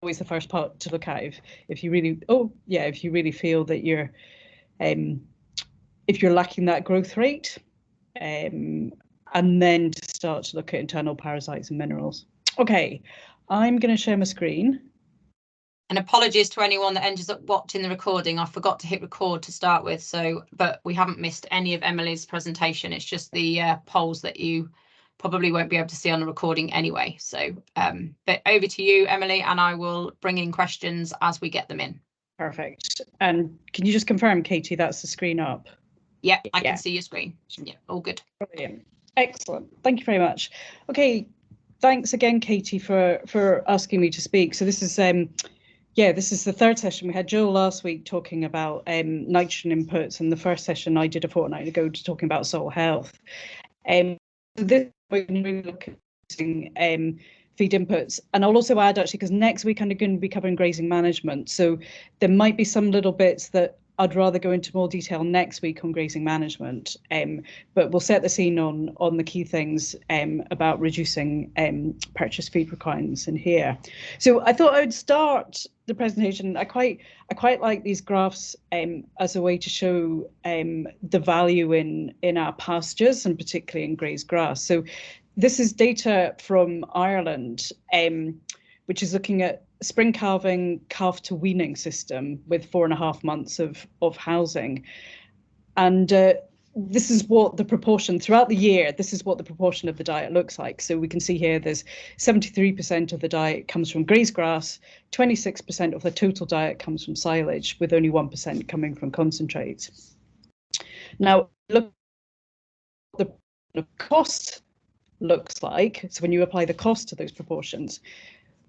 always the first part to look at. If you really feel that you're if you're lacking that growth rate, and then to start to look at internal parasites and minerals. Okay, I'm going to share my screen. And apologies to anyone that ends up watching the recording. I forgot to hit record to start with, but we haven't missed any of Emily's presentation. It's just the polls that you probably won't be able to see on the recording anyway. So but over to you, Emily, and I will bring in questions as we get them in. Perfect. And can you just confirm, Katie, that's the screen up? Yeah, I can see your screen. Yeah, all good. Brilliant. Excellent. Thank you very much. Okay, thanks again, Katie, for asking me to speak. So this is this is the third session. We had Joel last week talking about nitrogen inputs, and the first session I did a fortnight ago to talking about soil health. This week we're really looking at feed inputs, and I'll also add actually, because next week I'm going to be covering grazing management, so there might be some little bits that I'd rather go into more detail next week on grazing management, but we'll set the scene on the key things about reducing purchase feed requirements in here. So I thought I would start the presentation. I quite like these graphs as a way to show the value in our pastures, and particularly in grazed grass. So this is data from Ireland, which is looking at spring calving calf to weaning system with 4.5 months of housing. And this is what the proportion throughout the year, this is what the proportion of the diet looks like. So we can see here there's 73% of the diet comes from grazed grass, 26% of the total diet comes from silage, with only 1% coming from concentrates. Now, look at the cost looks like. So when you apply the cost to those proportions,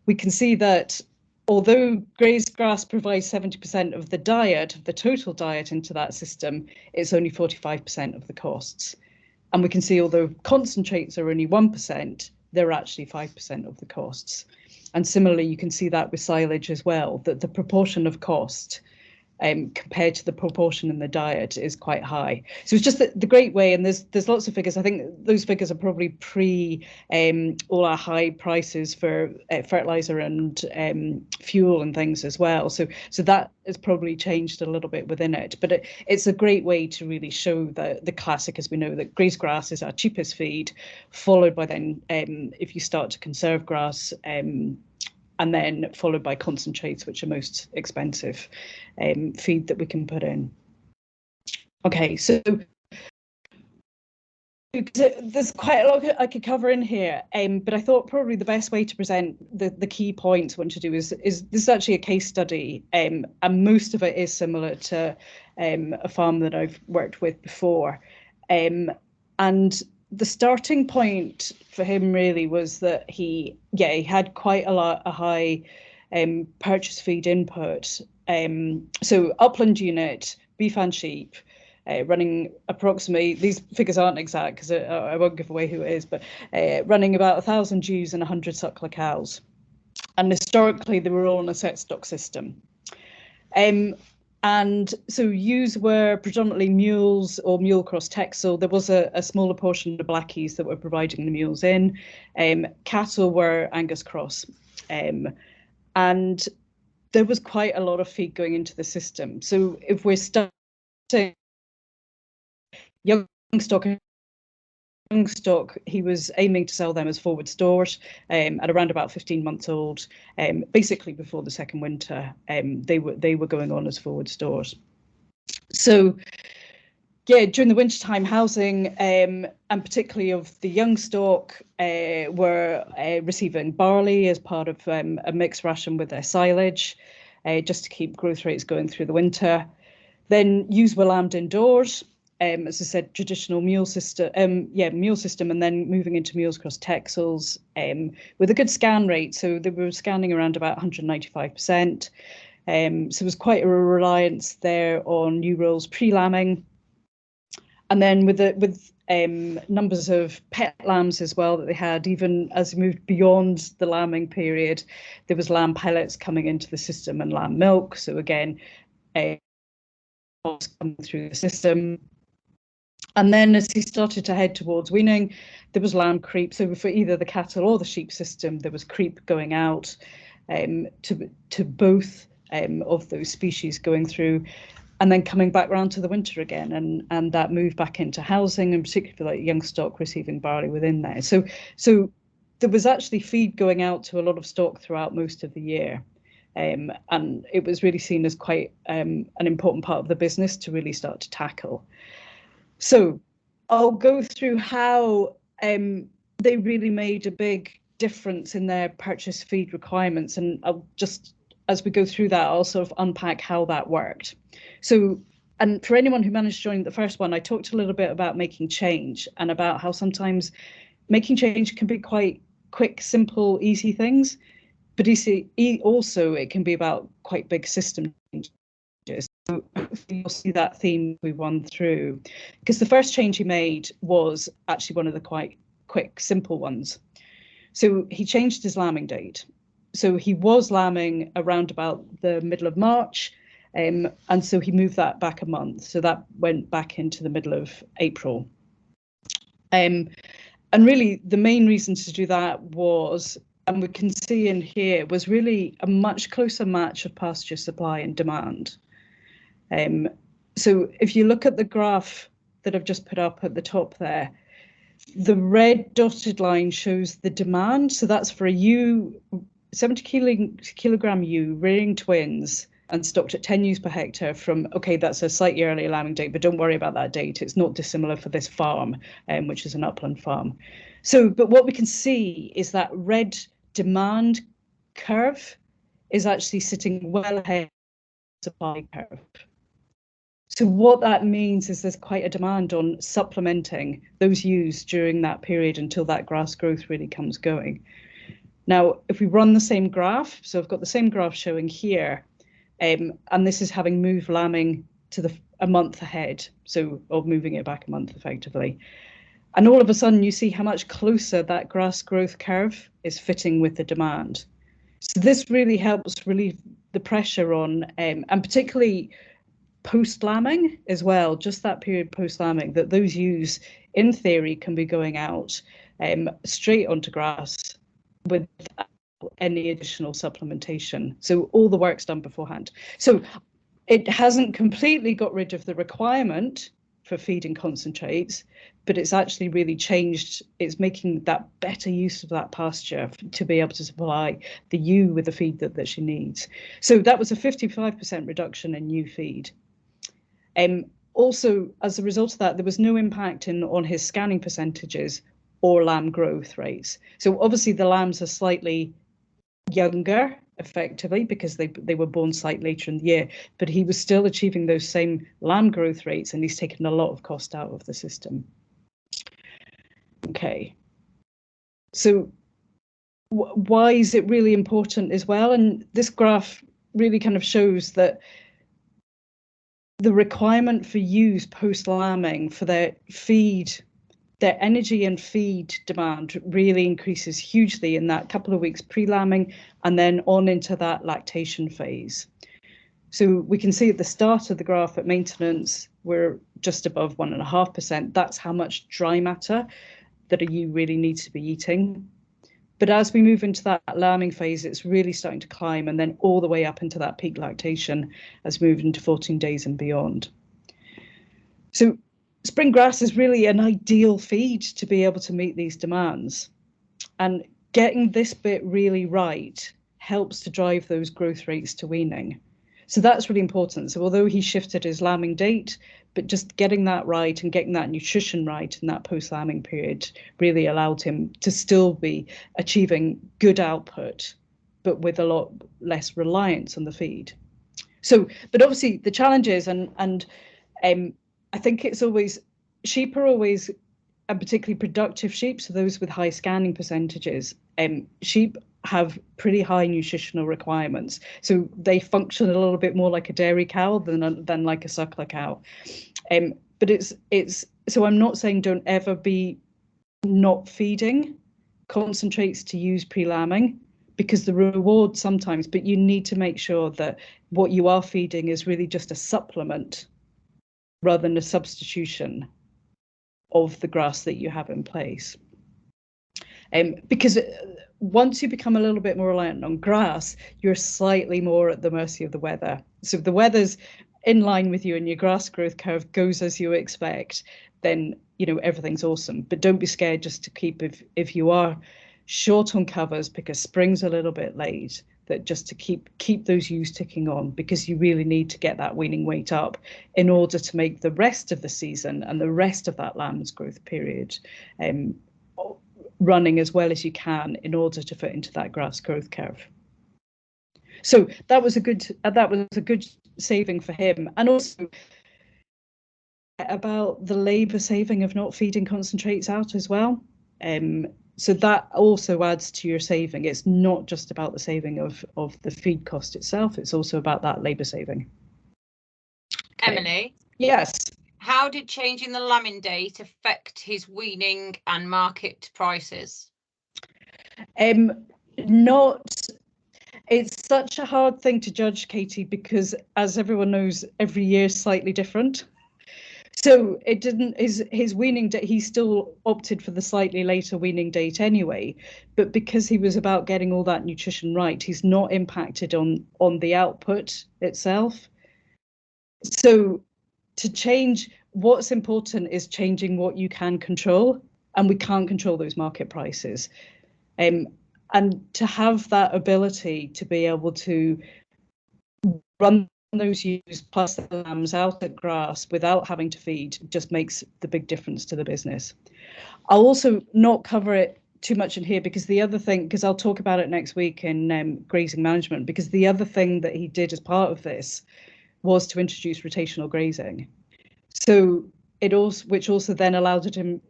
we can see that although grazed grass provides 70% of the diet, of the total diet into that system, it's only 45% of the costs. And we can see although concentrates are only 1%, they're actually 5% of the costs. And similarly, you can see that with silage as well, that the proportion of cost compared to the proportion in the diet is quite high. So it's just the great way, and there's lots of figures. I think those figures are probably pre all our high prices for fertilizer and fuel and things as well. So that has probably changed a little bit within it. But it's a great way to really show the classic, as we know, that grazed grass is our cheapest feed, followed by then if you start to conserve grass, and then followed by concentrates, which are most expensive feed that we can put in. Okay, so there's quite a lot I could cover in here, but I thought probably the best way to present the key points I want to do is this is actually a case study, and most of it is similar to a farm that I've worked with before. And the starting point for him really was that he had quite a high purchase feed input. So upland unit, beef and sheep, running approximately, these figures aren't exact because I won't give away who it is, but running about 1,000 ewes and 100 suckler cows. And historically, they were all on a set stock system. And so ewes were predominantly mules or mule cross Texel. There was a smaller portion of blackies that were providing the mules in. Cattle were Angus cross. And there was quite a lot of feed going into the system. So if we're starting young stock, he was aiming to sell them as forward stores at around about 15 months old. Basically before the second winter, they were going on as forward stores. So during the wintertime, housing and particularly of the young stock were receiving barley as part of a mixed ration with their silage, just to keep growth rates going through the winter. Then ewes were lambed indoors. As I said, traditional mule system, and then moving into mules cross Texels with a good scan rate. So they were scanning around about 195%. So there was quite a reliance there on new rolls pre-lambing. And then with numbers of pet lambs as well that they had, even as we moved beyond the lambing period, there was lamb pellets coming into the system and lamb milk. So again, coming through the system. And then as he started to head towards weaning, there was lamb creep. So for either the cattle or the sheep system, there was creep going out. to both of those species going through, and then coming back round to the winter again, and that move back into housing, and particularly like young stock receiving barley within there. So there was actually feed going out to a lot of stock throughout most of the year. And it was really seen as quite an important part of the business to really start to tackle. So I'll go through how they really made a big difference in their purchase feed requirements, and I'll just, as we go through that, I'll sort of unpack how that worked. So, and for anyone who managed to join the first one, I talked a little bit about making change and about how sometimes making change can be quite quick, simple, easy things, but also it can be about quite big system changes. So you'll see that theme we run through, because the first change he made was actually one of the quite quick, simple ones. So he changed his lambing date. So he was lambing around about the middle of March, and so he moved that back a month. So that went back into the middle of April. And really the main reason to do that was, and we can see in here, was really a much closer match of pasture supply and demand. So if you look at the graph that I've just put up at the top there, the red dotted line shows the demand. So that's for a ewe, 70 kilogram ewe, rearing twins and stocked at 10 ewes per hectare from, okay, that's a slightly earlier lambing date, but don't worry about that date. It's not dissimilar for this farm, which is an upland farm. So, but what we can see is that red demand curve is actually sitting well ahead of the supply curve. So what that means is there's quite a demand on supplementing those ewes during that period until that grass growth really comes going. Now, if we run the same graph, so I've got the same graph showing here, and this is having moved lambing to a month ahead, so of moving it back a month effectively. And all of a sudden you see how much closer that grass growth curve is fitting with the demand. So this really helps relieve the pressure on, and particularly post-lambing as well, just that period post-lambing, that those ewes in theory can be going out straight onto grass without any additional supplementation. So all the work's done beforehand. So it hasn't completely got rid of the requirement for feeding concentrates, but it's actually really changed. It's making that better use of that pasture to be able to supply the ewe with the feed that she needs. So that was a 55% reduction in ewe feed. Also, as a result of that, there was no impact on his scanning percentages or lamb growth rates. So obviously the lambs are slightly younger effectively because they were born slightly later in the year, but he was still achieving those same lamb growth rates, and he's taken a lot of cost out of the system. Okay, so why is it really important as well? And this graph really kind of shows that the requirement for ewes post-lambing for their feed, their energy and feed demand really increases hugely in that couple of weeks pre-lambing and then on into that lactation phase. So we can see at the start of the graph at maintenance, we're just above 1.5%. That's how much dry matter that a ewe really needs to be eating. But as we move into that lambing phase, it's really starting to climb, and then all the way up into that peak lactation as we move into 14 days and beyond. So spring grass is really an ideal feed to be able to meet these demands. And getting this bit really right helps to drive those growth rates to weaning. So that's really important. So although he shifted his lambing date, but just getting that right and getting that nutrition right in that post-lambing period really allowed him to still be achieving good output, but with a lot less reliance on the feed. So, but obviously the challenge is, and I think it's always, sheep are always, and particularly productive sheep, so those with high scanning percentages, sheep have pretty high nutritional requirements. So they function a little bit more like a dairy cow than like a suckler cow. But it's so I'm not saying don't ever be not feeding concentrates to use pre-lambing, because the reward sometimes, but you need to make sure that what you are feeding is really just a supplement rather than a substitution of the grass that you have in place. Because once you become a little bit more reliant on grass, you're slightly more at the mercy of the weather. So if the weather's in line with you and your grass growth curve goes as you expect, then everything's awesome. But don't be scared just to keep, if you are short on covers because spring's a little bit late, that just to keep those ewes ticking on, because you really need to get that weaning weight up in order to make the rest of the season and the rest of that lamb's growth period running as well as you can in order to fit into that grass growth curve. So that was a good saving for him. And also about the labour saving of not feeding concentrates out as well. So that also adds to your saving. It's not just about the saving of the feed cost itself, it's also about that labour saving. Okay. Emily? Yes? How did changing the lambing date affect his weaning and market prices? It's such a hard thing to judge, Katie, because as everyone knows, every year is slightly different. So it didn't, his weaning date, he still opted for the slightly later weaning date anyway, but because he was about getting all that nutrition right, he's not impacted on the output itself. So to change, what's important is changing what you can control, and we can't control those market prices. And to have that ability to be able to run those ewes plus the lambs out at grass without having to feed just makes the big difference to the business. I'll also not cover it too much in here because the other thing, because I'll talk about it next week in grazing management, because the other thing that he did as part of this was to introduce rotational grazing. So which also then allowed him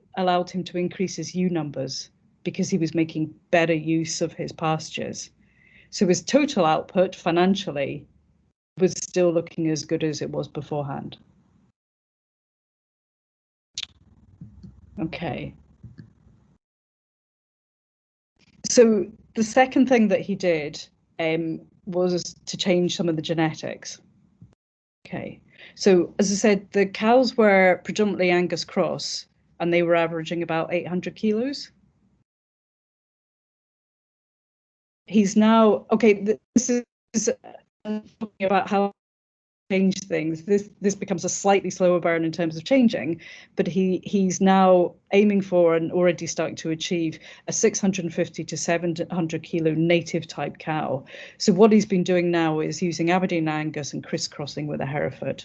to increase his ewe numbers because he was making better use of his pastures. So his total output financially was still looking as good as it was beforehand. Okay. So the second thing that he did was to change some of the genetics. Okay. So as I said, the cows were predominantly Angus cross and they were averaging about 800 kilos. He's now, okay, this is talking about how change things. This becomes a slightly slower burn in terms of changing, but he's now aiming for and already starting to achieve a 650 to 700 kilo native type cow. So what he's been doing now is using Aberdeen Angus and crisscrossing with a Hereford.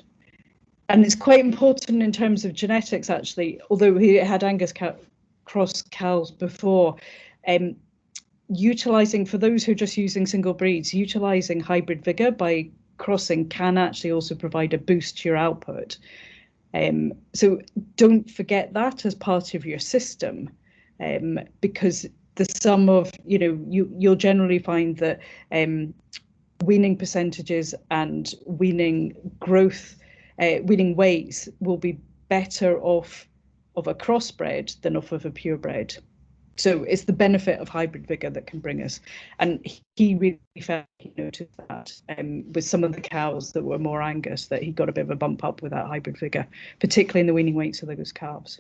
And it's quite important in terms of genetics, actually, although he had Angus cross cows before, utilising, for those who are just using single breeds, utilising hybrid vigour by crossing can actually also provide a boost to your output. So don't forget that as part of your system, because the sum of, you'll generally find that weaning percentages and weaning growth, weaning weights will be better off of a crossbred than off of a purebred. So it's the benefit of hybrid vigour that can bring us. And he really felt, he noticed that with some of the cows that were more Angus, that he got a bit of a bump up with that hybrid vigour, particularly in the weaning weights of those calves.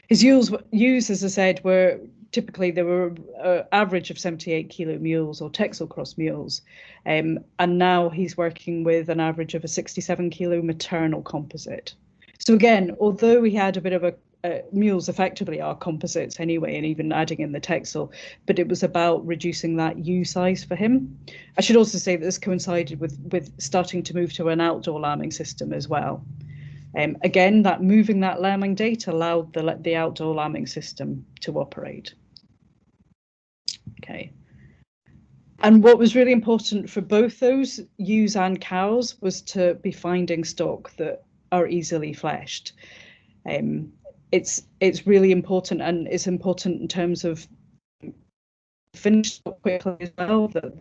His ewes, as I said, were typically, they were average of 78 kilo mules or Texel cross mules. And now he's working with an average of a 67 kilo maternal composite. So again, although he had a bit of a mules effectively are composites anyway, and even adding in the Texel, but it was about reducing that ewe size for him. I should also say that this coincided with starting to move to an outdoor lambing system as well. Again, that moving that lambing date allowed the outdoor lambing system to operate. Okay. And what was really important for both those ewes and cows was to be finding stock that are easily fleshed. It's really important, and it's important in terms of finish stock quickly as well, that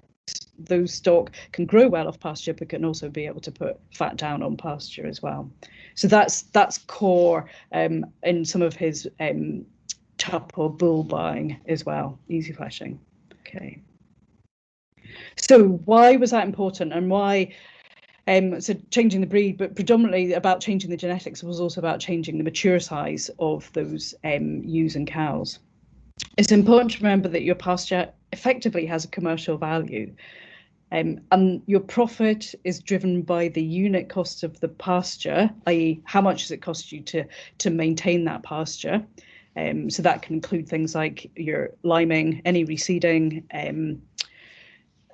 those stock can grow well off pasture but can also be able to put fat down on pasture as well. So that's core in some of his tup or bull buying as well, easy fleshing. Okay. So why was that important, and why? So changing the breed, but predominantly about changing the genetics, was also about changing the mature size of those ewes and cows. It's important to remember that your pasture effectively has a commercial value. And your profit is driven by the unit cost of the pasture, i.e. how much does it cost you to maintain that pasture. So that can include things like your liming, any reseeding,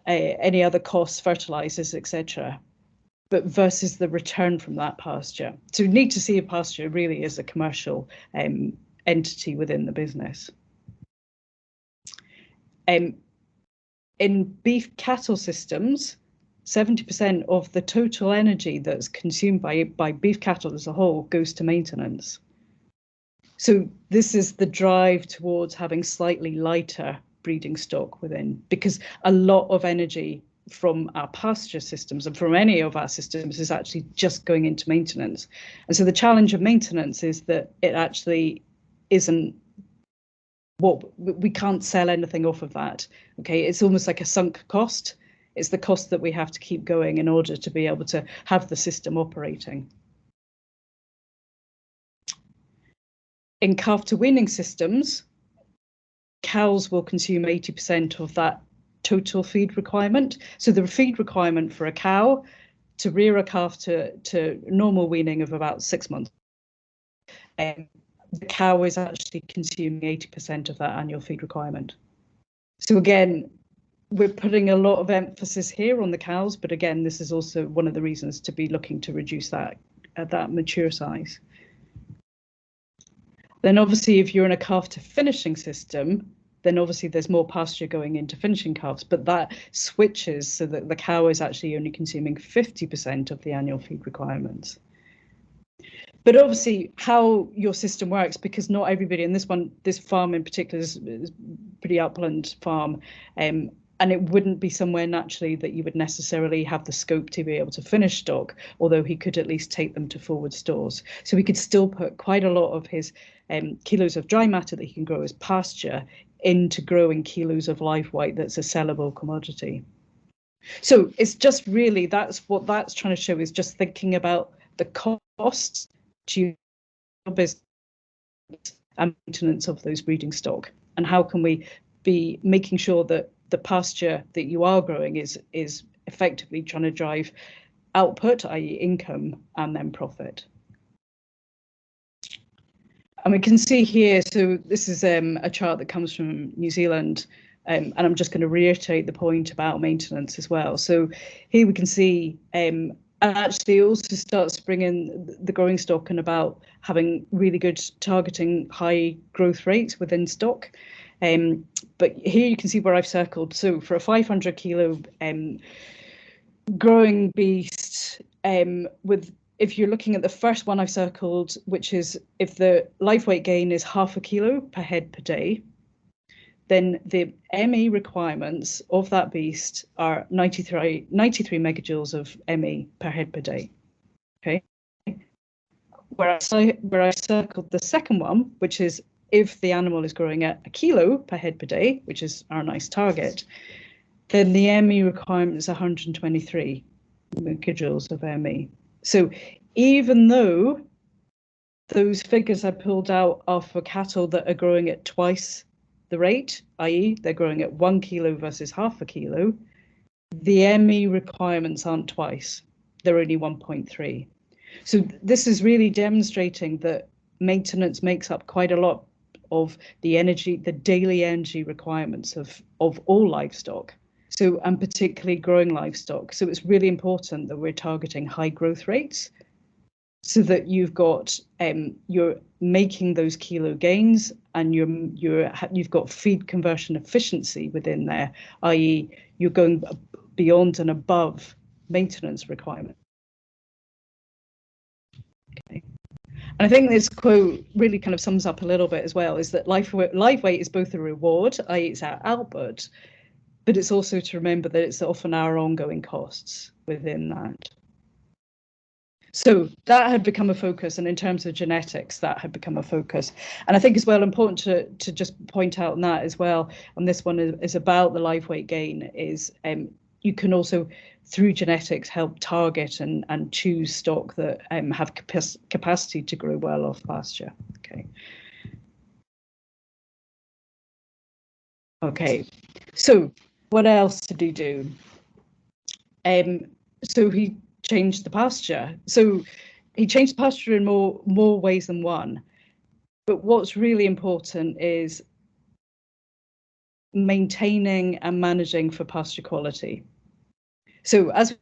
any other costs, fertilizers, etc. But versus the return from that pasture. So you need to see a pasture really as a commercial entity within the business. In beef cattle systems, 70% of the total energy that's consumed by beef cattle as a whole goes to maintenance. So this is the drive towards having slightly lighter breeding stock within, because a lot of energy from our pasture systems and from any of our systems is actually just going into maintenance. And so the challenge of maintenance is that it actually isn't what we can't sell anything off of that. Okay, it's almost like a sunk cost. It's the cost that we have to keep going in order to be able to have the system operating. In calf to weaning systems, cows will consume 80% of that total feed requirement. So the feed requirement for a cow to rear a calf to normal weaning of about 6 months, the cow is actually consuming 80% of that annual feed requirement. So again, we're putting a lot of emphasis here on the cows, but again, this is also one of the reasons to be looking to reduce that at that mature size. Then obviously, if you're in a calf to finishing system, then obviously there's more pasture going into finishing calves, but that switches so that the cow is actually only consuming 50% of the annual feed requirements. But obviously how your system works, because not everybody in this farm in particular is pretty upland farm, and it wouldn't be somewhere naturally that you would necessarily have the scope to be able to finish stock, although he could at least take them to forward stores. So he could still put quite a lot of his kilos of dry matter that he can grow as pasture into growing kilos of live weight that's a sellable commodity. So it's just really, that's what that's trying to show, is just thinking about the costs to your business and maintenance of those breeding stock, and how can we be making sure that the pasture that you are growing is effectively trying to drive output, i.e. income, and then profit. And we can see here, so this is a chart that comes from New Zealand, and I'm just going to reiterate the point about maintenance as well. So here we can see, actually also starts bringing the growing stock and about having really good targeting high growth rates within stock. But here you can see where I've circled. So for a 500 kilo growing beast, if you're looking at the first one I've circled, which is if the live weight gain is 0.5 kilo per head per day, then the ME requirements of that beast are 93 megajoules of ME per head per day. Okay. Where I circled the second one, which is if the animal is growing at 1 kilo per head per day, which is our nice target, then the ME requirement is 123 megajoules of ME. So even though those figures I pulled out are for cattle that are growing at twice the rate, i.e. they're growing at 1 kilo versus 0.5 kilo, the ME requirements aren't twice, they're only 1.3. So this is really demonstrating that maintenance makes up quite a lot of the energy, the daily energy requirements of all livestock. So, and particularly growing livestock. So it's really important that we're targeting high growth rates so that you've got, you're making those kilo gains and you've got feed conversion efficiency within there, i.e. you're going beyond and above maintenance requirements. Okay. And I think this quote really kind of sums up a little bit as well, is that live weight is both a reward, i.e. it's our output, but it's also to remember that it's often our ongoing costs within that. So that had become a focus, and in terms of genetics, that had become a focus. And I think as well important to just point out on that as well, and this one is about the live weight gain, is you can also, through genetics, help target and choose stock that have capacity to grow well off pasture. Okay. Okay, so what else did he do? So he changed the pasture. So he changed the pasture in more ways than one. But what's really important is maintaining and managing for pasture quality. So as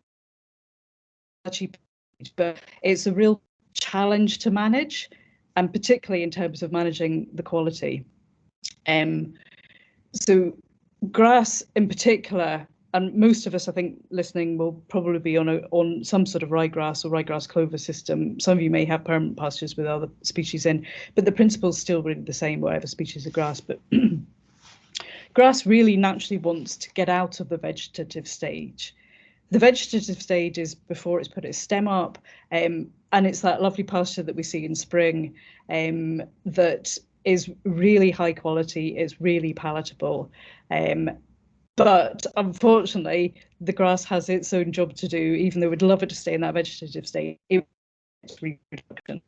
but it's a real challenge to manage, and particularly in terms of managing the quality. So grass in particular, and most of us, I think, listening will probably be on some sort of ryegrass or ryegrass clover system. Some of you may have permanent pastures with other species in, but the principle is still really the same, whatever species of grass. But grass really naturally wants to get out of the vegetative stage. The vegetative stage is before it's put its stem up, and it's that lovely pasture that we see in spring that is really high quality, it's really palatable. But unfortunately, the grass has its own job to do, even though we'd love it to stay in that vegetative state. It's reproduction.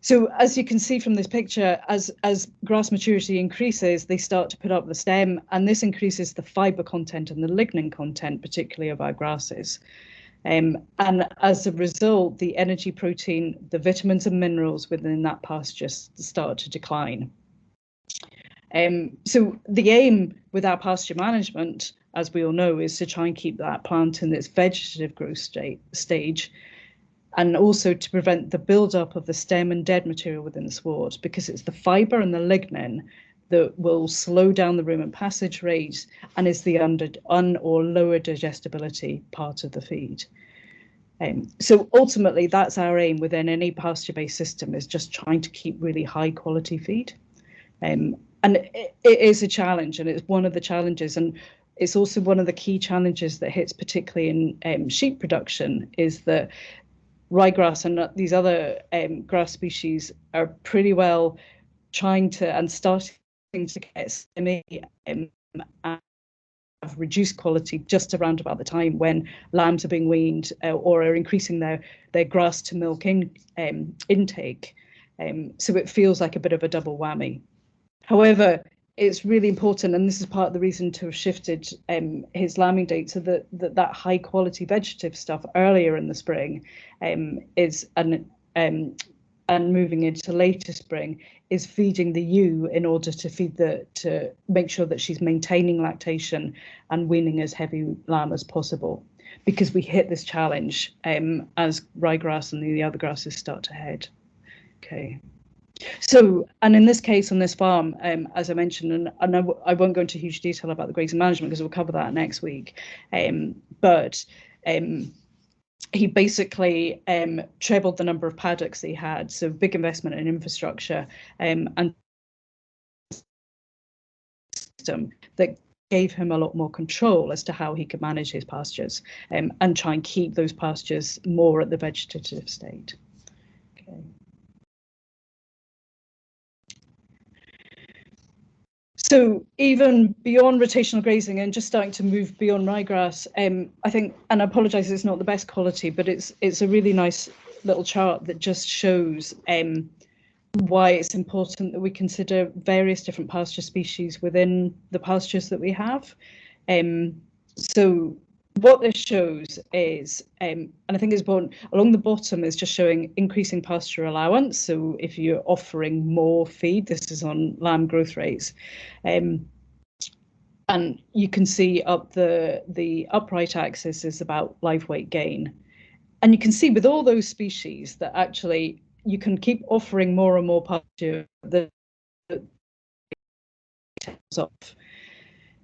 So as you can see from this picture, as grass maturity increases, they start to put up the stem, and this increases the fibre content and the lignin content, particularly of our grasses. And as a result, the energy, protein, the vitamins and minerals within that pasture start to decline. So the aim with our pasture management, as we all know, is to try and keep that plant in its vegetative growth stage, and also to prevent the build-up of the stem and dead material within the sward, because it's the fibre and the lignin that will slow down the rumen passage rate and is the or lower digestibility part of the feed. So ultimately, that's our aim within any pasture-based system, is just trying to keep really high quality feed. And it is a challenge, and it's one of the challenges, and it's also one of the key challenges that hits particularly in sheep production, is that ryegrass and these other grass species are pretty well trying to and starting to get semi and have reduced quality just around about the time when lambs are being weaned or are increasing their grass to milk intake. So it feels like a bit of a double whammy. However, it's really important, and this is part of the reason to have shifted his lambing date, so that high quality vegetative stuff earlier in the spring is and moving into later spring is feeding the ewe in order to make sure that she's maintaining lactation and weaning as heavy lamb as possible, because we hit this challenge as ryegrass and the other grasses start to head. Okay. So, and in this case, on this farm, as I mentioned, and I won't go into huge detail about the grazing management because we'll cover that next week, but he basically trebled the number of paddocks he had, so big investment in infrastructure and system that gave him a lot more control as to how he could manage his pastures and try and keep those pastures more at the vegetative state. Okay. So even beyond rotational grazing and just starting to move beyond ryegrass, I think, and I apologise, it's not the best quality, but it's a really nice little chart that just shows why it's important that we consider various different pasture species within the pastures that we have. So what this shows is, and I think it's important, along the bottom is just showing increasing pasture allowance. So if you're offering more feed, this is on lamb growth rates. And you can see up the upright axis is about live weight gain. And you can see with all those species that actually you can keep offering more and more pasture that takes off.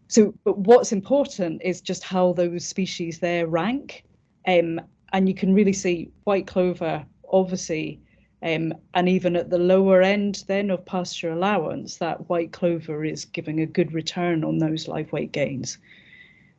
So, but what's important is just how those species there rank. And you can really see white clover, obviously, and even at the lower end then of pasture allowance, that white clover is giving a good return on those live weight gains.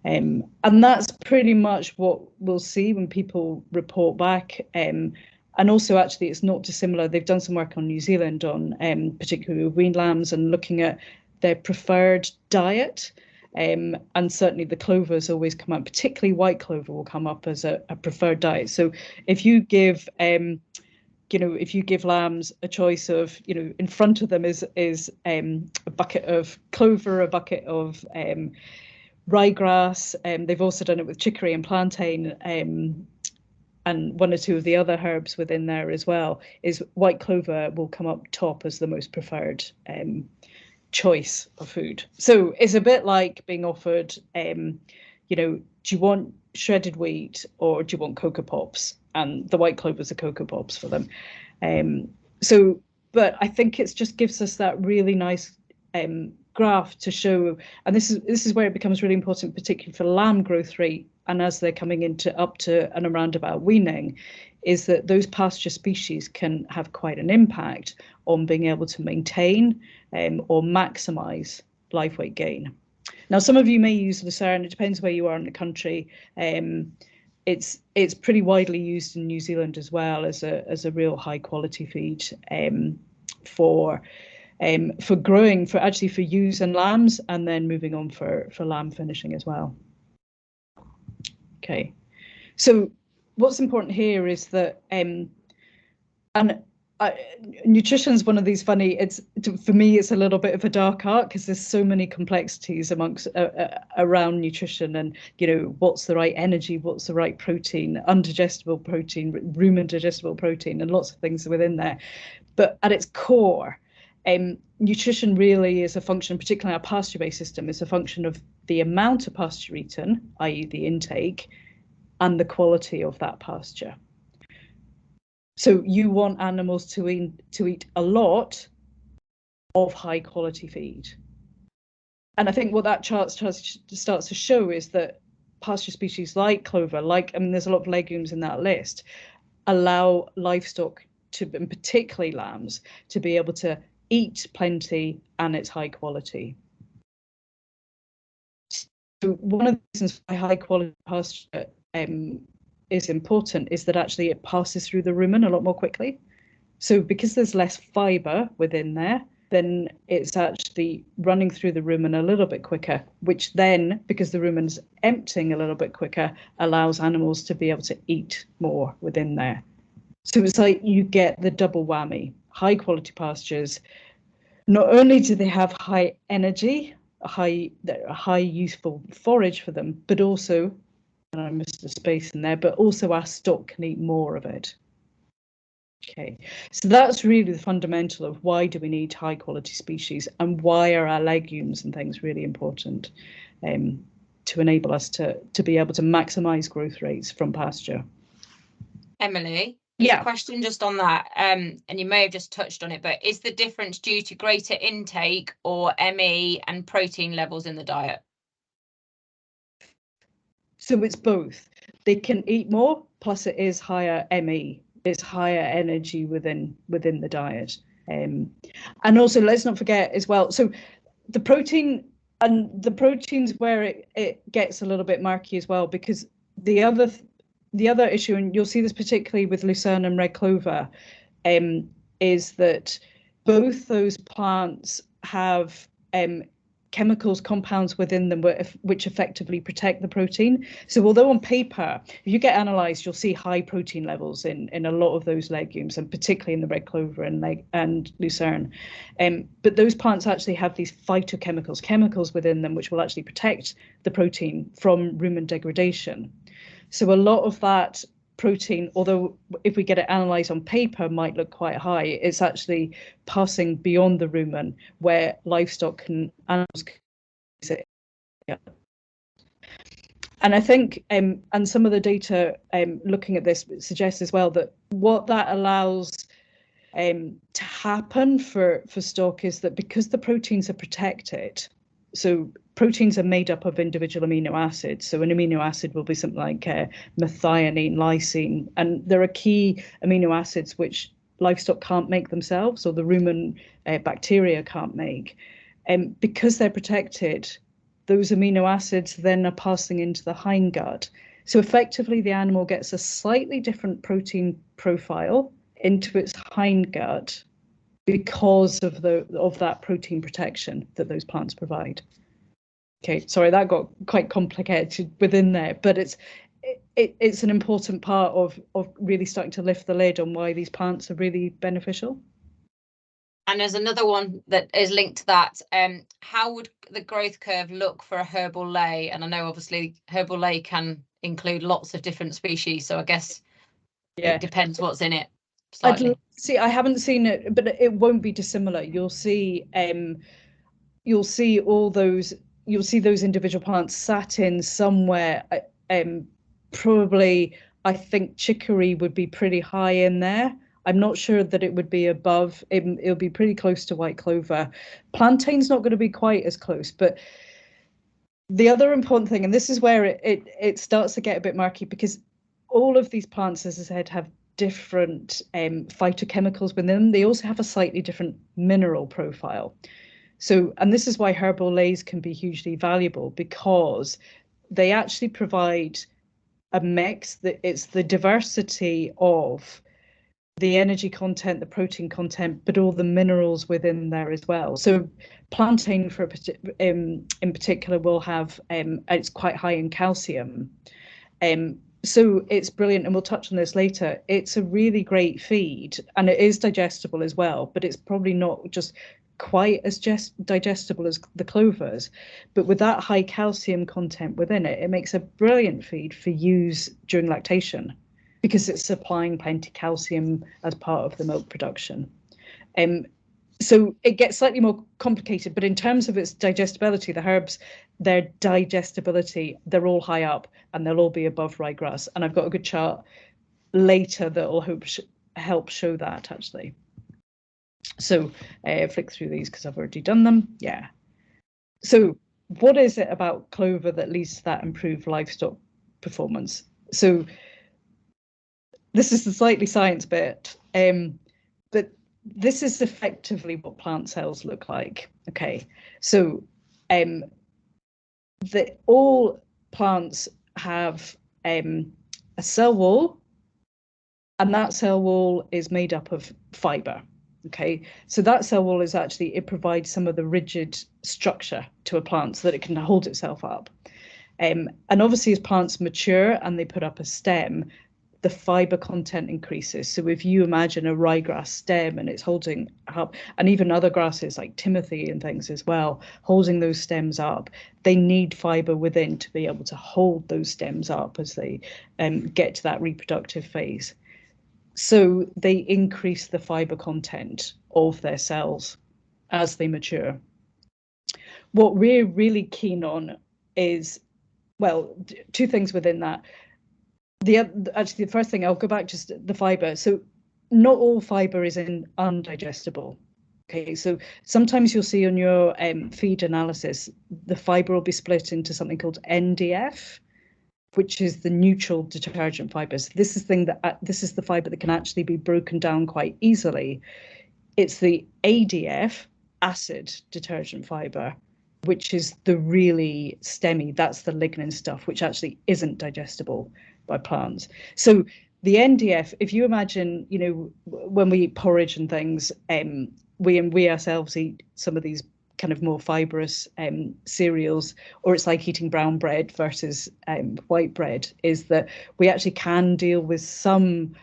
And that's pretty much what we'll see when people report back. And also, actually, it's not dissimilar. They've done some work on New Zealand on particularly weaned lambs and looking at their preferred diet. And certainly the clovers always come up, particularly white clover will come up as a preferred diet. So if you give you know, if you give lambs a choice of, you know, in front of them is a bucket of clover, a bucket of ryegrass. They've also done it with chicory and plantain, and one or two of the other herbs within there as well. Is white clover will come up top as the most preferred choice of food. So it's a bit like being offered, you know, do you want shredded wheat or do you want Cocoa Pops? And the white clovers are Cocoa Pops for them. So, but I think it just gives us that really nice graph to show, and this is where it becomes really important, particularly for lamb growth rate, and as they're coming into up to and around about weaning, is that those pasture species can have quite an impact on being able to maintain or maximise live weight gain. Now, some of you may use lucerne. It depends where you are in the country. It's pretty widely used in New Zealand as well as a real high quality feed for growing, for ewes and lambs, and then moving on for lamb finishing as well. Okay, so what's important here is that nutrition is one of these funny, for me it's a little bit of a dark art because there's so many complexities amongst around nutrition, and you know, what's the right energy, what's the right protein, undigestible protein, rumen digestible protein, and lots of things within there. But at its core, nutrition really is a function, particularly our pasture-based system, is a function of the amount of pasture eaten, i.e. the intake, and the quality of that pasture. So you want animals to eat a lot of high quality feed. And I think what that chart starts to show is that pasture species like clover, there's a lot of legumes in that list, allow livestock to, and particularly lambs, to be able to eat plenty and it's high quality. So one of the reasons why high quality pasture is important is that actually it passes through the rumen a lot more quickly. So because there's less fibre within there, then it's actually running through the rumen a little bit quicker, which then, because the rumen's emptying a little bit quicker, allows animals to be able to eat more within there. So it's like you get the double whammy. High quality pastures, not only do they have high energy, a high useful forage for them, but also, and I missed a space in there, but also our stock can eat more of it. Okay, so that's really the fundamental of why do we need high quality species, and why are our legumes and things really important to enable us to be able to maximise growth rates from pasture. Emily, there's a question just on that, and you may have just touched on it, but is the difference due to greater intake or ME and protein levels in the diet? So it's both. They can eat more, plus it is higher ME. It's higher energy within the diet. And also, let's not forget as well, so the protein, and the proteins where it gets a little bit murky as well, because the other issue, and you'll see this particularly with lucerne and red clover, is that both those plants have chemicals, compounds within them which effectively protect the protein. So although on paper, if you get analysed, you'll see high protein levels in a lot of those legumes, and particularly in the red clover and lucerne. But those plants actually have these phytochemicals, chemicals within them which will actually protect the protein from rumen degradation. So a lot of that protein, although if we get it analysed on paper might look quite high, it's actually passing beyond the rumen where livestock animals can use it. Yeah. And I think, and some of the data looking at this suggests as well that what that allows to happen for stock is that because the proteins are protected, so proteins are made up of individual amino acids. So an amino acid will be something like methionine, lysine, and there are key amino acids which livestock can't make themselves, or the rumen bacteria can't make. And because they're protected, those amino acids then are passing into the hindgut. So effectively the animal gets a slightly different protein profile into its hindgut because of that protein protection that those plants provide. Okay, sorry, that got quite complicated within there, but it's an important part of really starting to lift the lid on why these plants are really beneficial. And there's another one that is linked to that. How would the growth curve look for a herbal ley? And I know obviously herbal ley can include lots of different species, so I guess it depends what's in it slightly. I haven't seen it, but it won't be dissimilar. You'll see those individual plants sat in somewhere. Probably, I think chicory would be pretty high in there. I'm not sure that it would be above. It'll be pretty close to white clover. Plantain's not going to be quite as close, but the other important thing, and this is where it starts to get a bit murky, because all of these plants, as I said, have different phytochemicals within them. They also have a slightly different mineral profile. So, and this is why herbal leys can be hugely valuable, because they actually provide a mix that it's the diversity of the energy content, the protein content, but all the minerals within there as well. So plantain in particular will have, it's quite high in calcium. So it's brilliant, and we'll touch on this later. It's a really great feed, and it is digestible as well, but it's probably not just quite as digestible as the clovers. But with that high calcium content within it, it makes a brilliant feed for use during lactation, because it's supplying plenty calcium as part of the milk production. So it gets slightly more complicated, but in terms of its digestibility, the herbs, their digestibility, they're all high up, and they'll all be above ryegrass. And I've got a good chart later that will help show that, actually. So flick through these because I've already done them. Yeah. So what is it about clover that leads to that improved livestock performance? So this is the slightly science bit, but this is effectively what plant cells look like. Okay, so all plants have a cell wall, and that cell wall is made up of fiber. Okay, so that cell wall is actually, it provides some of the rigid structure to a plant so that it can hold itself up. And obviously as plants mature and they put up a stem, the fiber content increases. So if you imagine a ryegrass stem and it's holding up, and even other grasses like timothy and things as well, holding those stems up, they need fiber within to be able to hold those stems up as they get to that reproductive phase. So they increase the fiber content of their cells as they mature. What we're really keen on is, well, two things within that. Actually, the first thing, I'll go back just the fiber. So not all fiber is undigestible. Okay, so sometimes you'll see on your feed analysis, the fiber will be split into something called NDF, which is the neutral detergent fibers. This is the fiber that can actually be broken down quite easily. It's the ADF, acid detergent fiber, which is the really stemmy, that's the lignin stuff, which actually isn't digestible by plants. So the NDF, if you imagine, you know, when we eat porridge and things, we ourselves eat some of these kind of more fibrous cereals, or it's like eating brown bread versus white bread, is that we actually can deal with some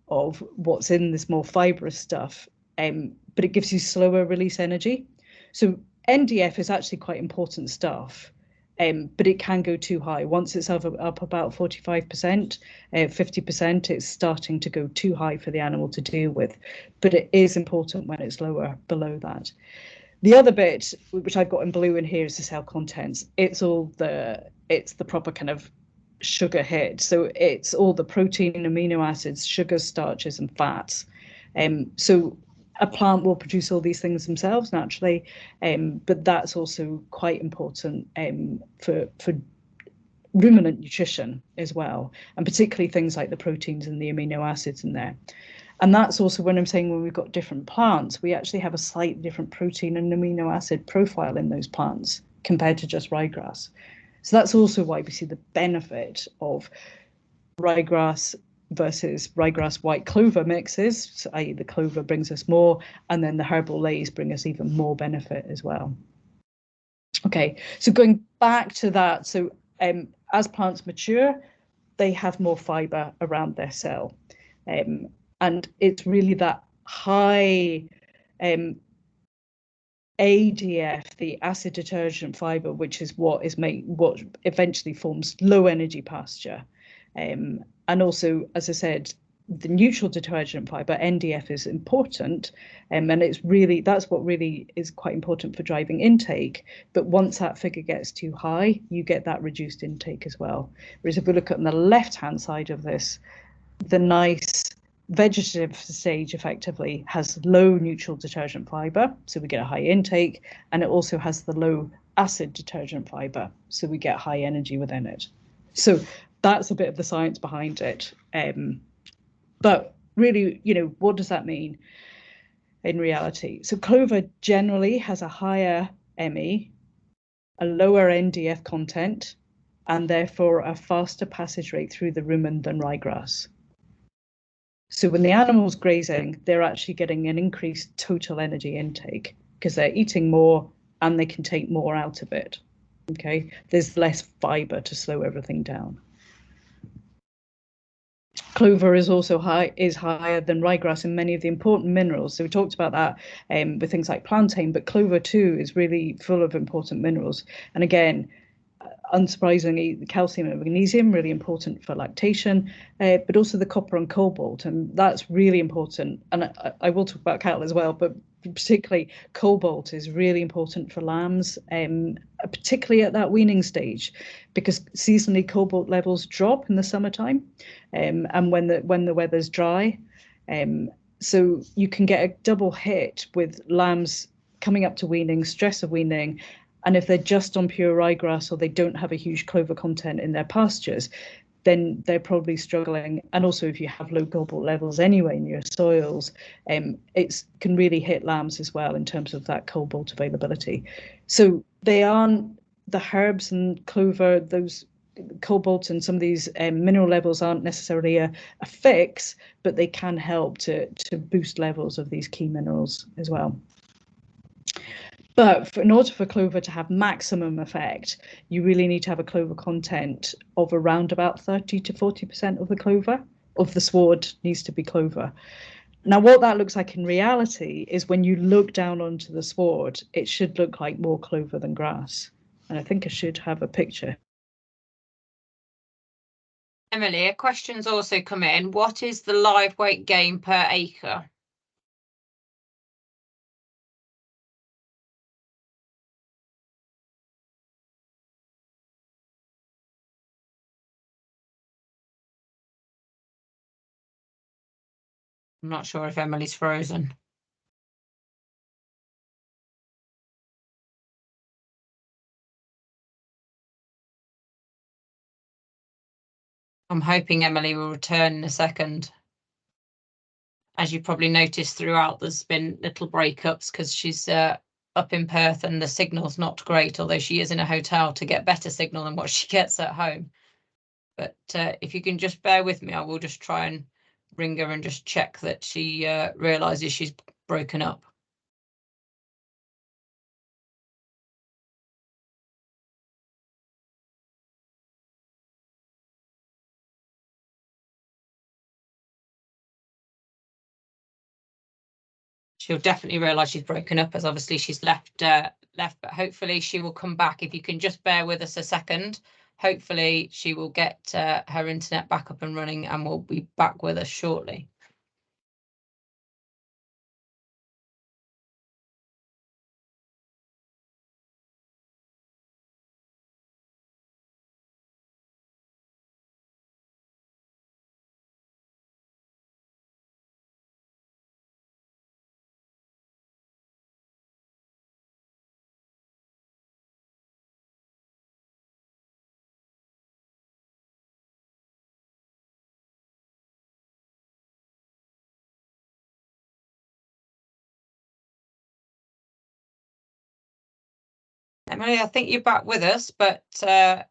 of what's in this more fibrous stuff, but it gives you slower release energy. So NDF is actually quite important stuff, but it can go too high. Once it's up about 45%, 50%, it's starting to go too high for the animal to deal with. But it is important when it's lower below that. The other bit, which I've got in blue in here, is the cell contents. It's the proper kind of sugar hit. So it's all the protein, amino acids, sugars, starches, and fats. So a plant will produce all these things themselves naturally, but that's also quite important for ruminant nutrition as well, and particularly things like the proteins and the amino acids in there. And that's also when I'm saying when we've got different plants, we actually have a slightly different protein and amino acid profile in those plants compared to just ryegrass. So that's also why we see the benefit of ryegrass versus ryegrass white clover mixes, i.e. the clover brings us more, and then the herbal leys bring us even more benefit as well. Okay, so going back to that, so as plants mature, they have more fiber around their cell. And it's really that high ADF, the acid detergent fiber, which is what eventually forms low energy pasture. And also, as I said, the neutral detergent fiber, NDF, is important, and that's what really is quite important for driving intake. But once that figure gets too high, you get that reduced intake as well. Whereas if we look at on the left-hand side of this, the nice vegetative stage effectively has low neutral detergent fiber, so we get a high intake, and it also has the low acid detergent fiber, so we get high energy within it. So that's a bit of the science behind it. But really, what does that mean in reality? So clover generally has a higher ME, a lower NDF content, and therefore a faster passage rate through the rumen than ryegrass. So when the animal's grazing, they're actually getting an increased total energy intake because they're eating more and they can take more out of it. Okay, there's less fiber to slow everything down. Clover is also higher than ryegrass in many of the important minerals. So we talked about that with things like plantain, but clover too is really full of important minerals. And again, unsurprisingly, the calcium and magnesium, really important for lactation, but also the copper and cobalt, and that's really important. And I will talk about cattle as well, but particularly cobalt is really important for lambs, particularly at that weaning stage, because seasonally cobalt levels drop in the summertime, and when the weather's dry. So you can get a double hit with lambs coming up to weaning, stress of weaning. And if they're just on pure ryegrass or they don't have a huge clover content in their pastures, then they're probably struggling. And also if you have low cobalt levels anyway in your soils, it can really hit lambs as well in terms of that cobalt availability. So they aren't, the herbs and clover, those cobalt and some of these mineral levels aren't necessarily a fix, but they can help to boost levels of these key minerals as well. But in order for clover to have maximum effect, you really need to have a clover content of around about 30 to 40% of the clover, of the sward needs to be clover. Now, what that looks like in reality is when you look down onto the sward, it should look like more clover than grass. And I think I should have a picture. Emily, a question's also come in. What is the live weight gain per acre? I'm not sure if Emily's frozen. I'm hoping Emily will return in a second. As you probably noticed throughout, there's been little breakups because she's up in Perth and the signal's not great, although she is in a hotel to get better signal than what she gets at home. But if you can just bear with me, I will just try and ring her and just check that she realises she's broken up. She'll definitely realise she's broken up, as obviously she's left, but hopefully she will come back. If you can just bear with us a second, hopefully she will get her internet back up and running and will be back with us shortly. Emily, I think you're back with us, but I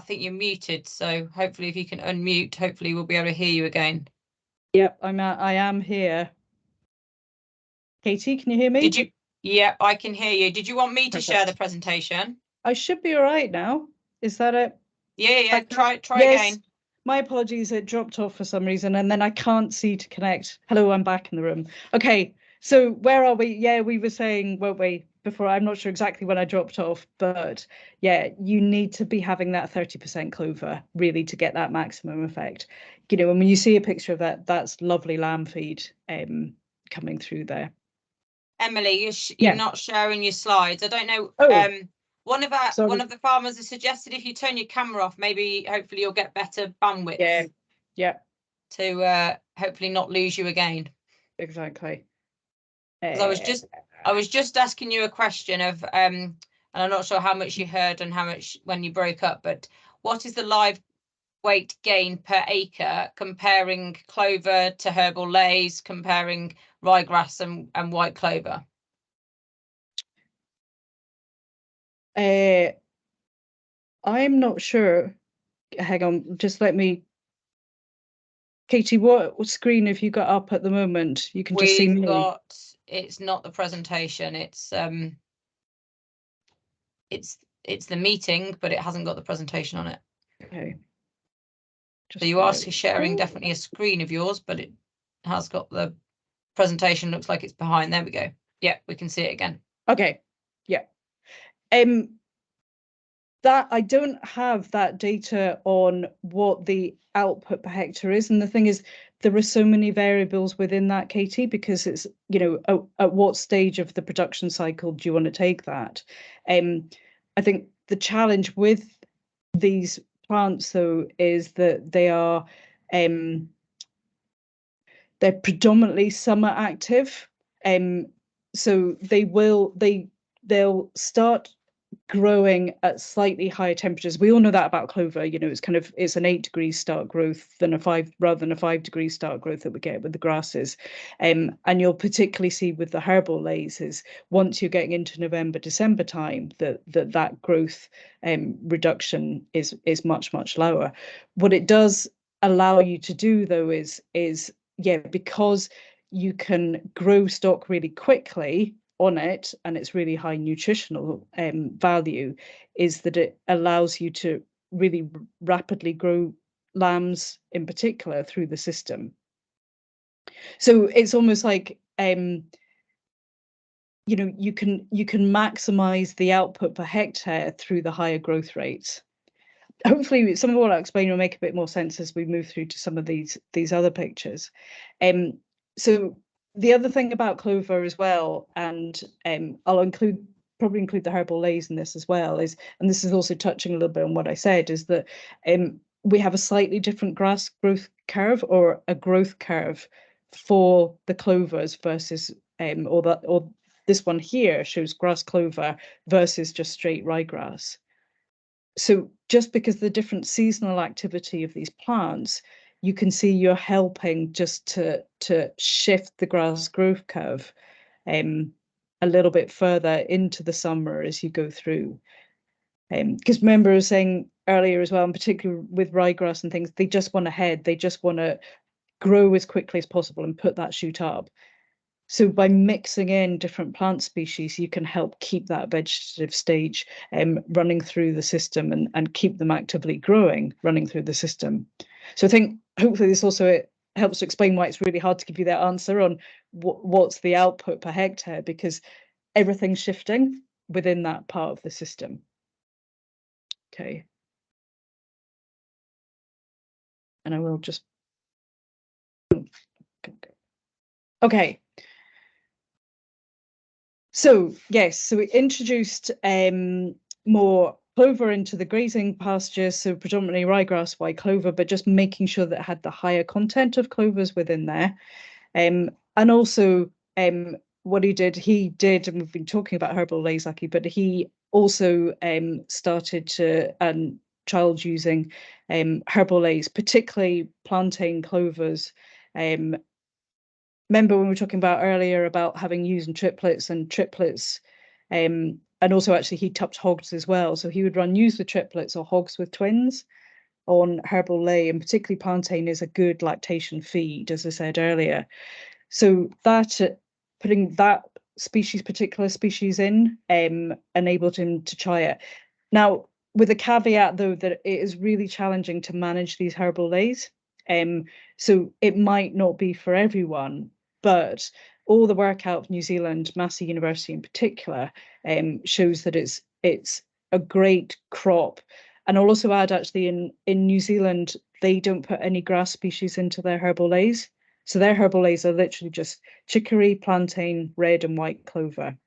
think you're muted. So hopefully if you can unmute, hopefully we'll be able to hear you again. Yep, I am here. Katie, can you hear me? Did you? Yeah, I can hear you. Did you want me to share the presentation? I should be all right now. Is that it? Yeah, try yes. again. my apologies, it dropped off for some reason, and then I can't see to connect. Hello, I'm back in the room. Okay, so where are we? Yeah, we were saying, weren't we, before? I'm not sure exactly when I dropped off, but yeah, you need to be having that 30% clover really to get that maximum effect. You know, and when you see a picture of that, that's lovely lamb feed coming through there. Emily, Yeah. you're not sharing your slides. I don't know. Oh, one of the farmers has suggested if you turn your camera off, maybe hopefully you'll get better bandwidth. yeah, yeah. To hopefully not lose you again. Exactly. Because I was just asking you a question of and I'm not sure how much you heard and how much when you broke up, but what is the live weight gain per acre comparing clover to herbal lays, comparing ryegrass and white clover? I'm not sure. Hang on, just let me. Katie, what screen have you got up at the moment? You can just see me. It's not the presentation. It's the meeting, but it hasn't got the presentation on it. Okay. So you are sharing definitely a screen of yours, but it has got the presentation. Looks like it's behind. There we go. Yeah, we can see it again. Okay. Yeah. That I don't have that data on what the output per hectare is, and the thing is, there are so many variables within that, Katie, because it's, you know, at what stage of the production cycle do you want to take that? I think the challenge with these plants, though, is that they are they're predominantly summer active, so they'll start growing at slightly higher temperatures. We all know that about clover. You know, it's an 8 degrees start growth than a 5 rather than a 5 degree start growth that we get with the grasses. And you'll particularly see with the herbal lays is once you're getting into November, December time, that growth reduction is much lower. What it does allow you to do, though, is yeah, because you can grow stock really quickly on it and it's really high nutritional value, is that it allows you to really rapidly grow lambs in particular through the system. So it's almost like you know, you can maximize the output per hectare through the higher growth rates. Hopefully some of what I'll explain will make a bit more sense as we move through to some of these other pictures. So the other thing about clover as well, and I'll probably include the herbal lays in this as well, is, and this is also touching a little bit on what I said, is that we have a slightly different grass growth curve, or a growth curve for the clovers versus or this one here shows grass clover versus just straight ryegrass. So just because of the different seasonal activity of these plants, you can see you're helping just to shift the grass growth curve a little bit further into the summer as you go through. Because remember I was saying earlier as well, and particularly with ryegrass and things, they just want to head, they just want to grow as quickly as possible and put that shoot up. So by mixing in different plant species, you can help keep that vegetative stage running through the system and keep them actively growing, running through the system. So I think hopefully this also helps to explain why it's really hard to give you that answer on what's the output per hectare, because everything's shifting within that part of the system. Okay. And I will just... Okay. So yes, so we introduced more clover into the grazing pastures, so predominantly ryegrass, white clover, but just making sure that it had the higher content of clovers within there. And also what he did, and we've been talking about herbal lays, Lucky, but he also started to trialed using herbal lays, particularly plantain clovers. Remember when we were talking about earlier about having ewes and triplets, and also actually he tupped hogs as well. So he would run ewes with triplets or hogs with twins on herbal lay, and particularly plantain is a good lactation feed, as I said earlier. So that putting that particular species in enabled him to try it. Now, with a caveat though that it is really challenging to manage these herbal lays. So it might not be for everyone, but all the work out of New Zealand, Massey University in particular, shows that it's a great crop. And I'll also add, actually, in New Zealand, they don't put any grass species into their herbal lays. So their herbal lays are literally just chicory, plantain, red and white clover.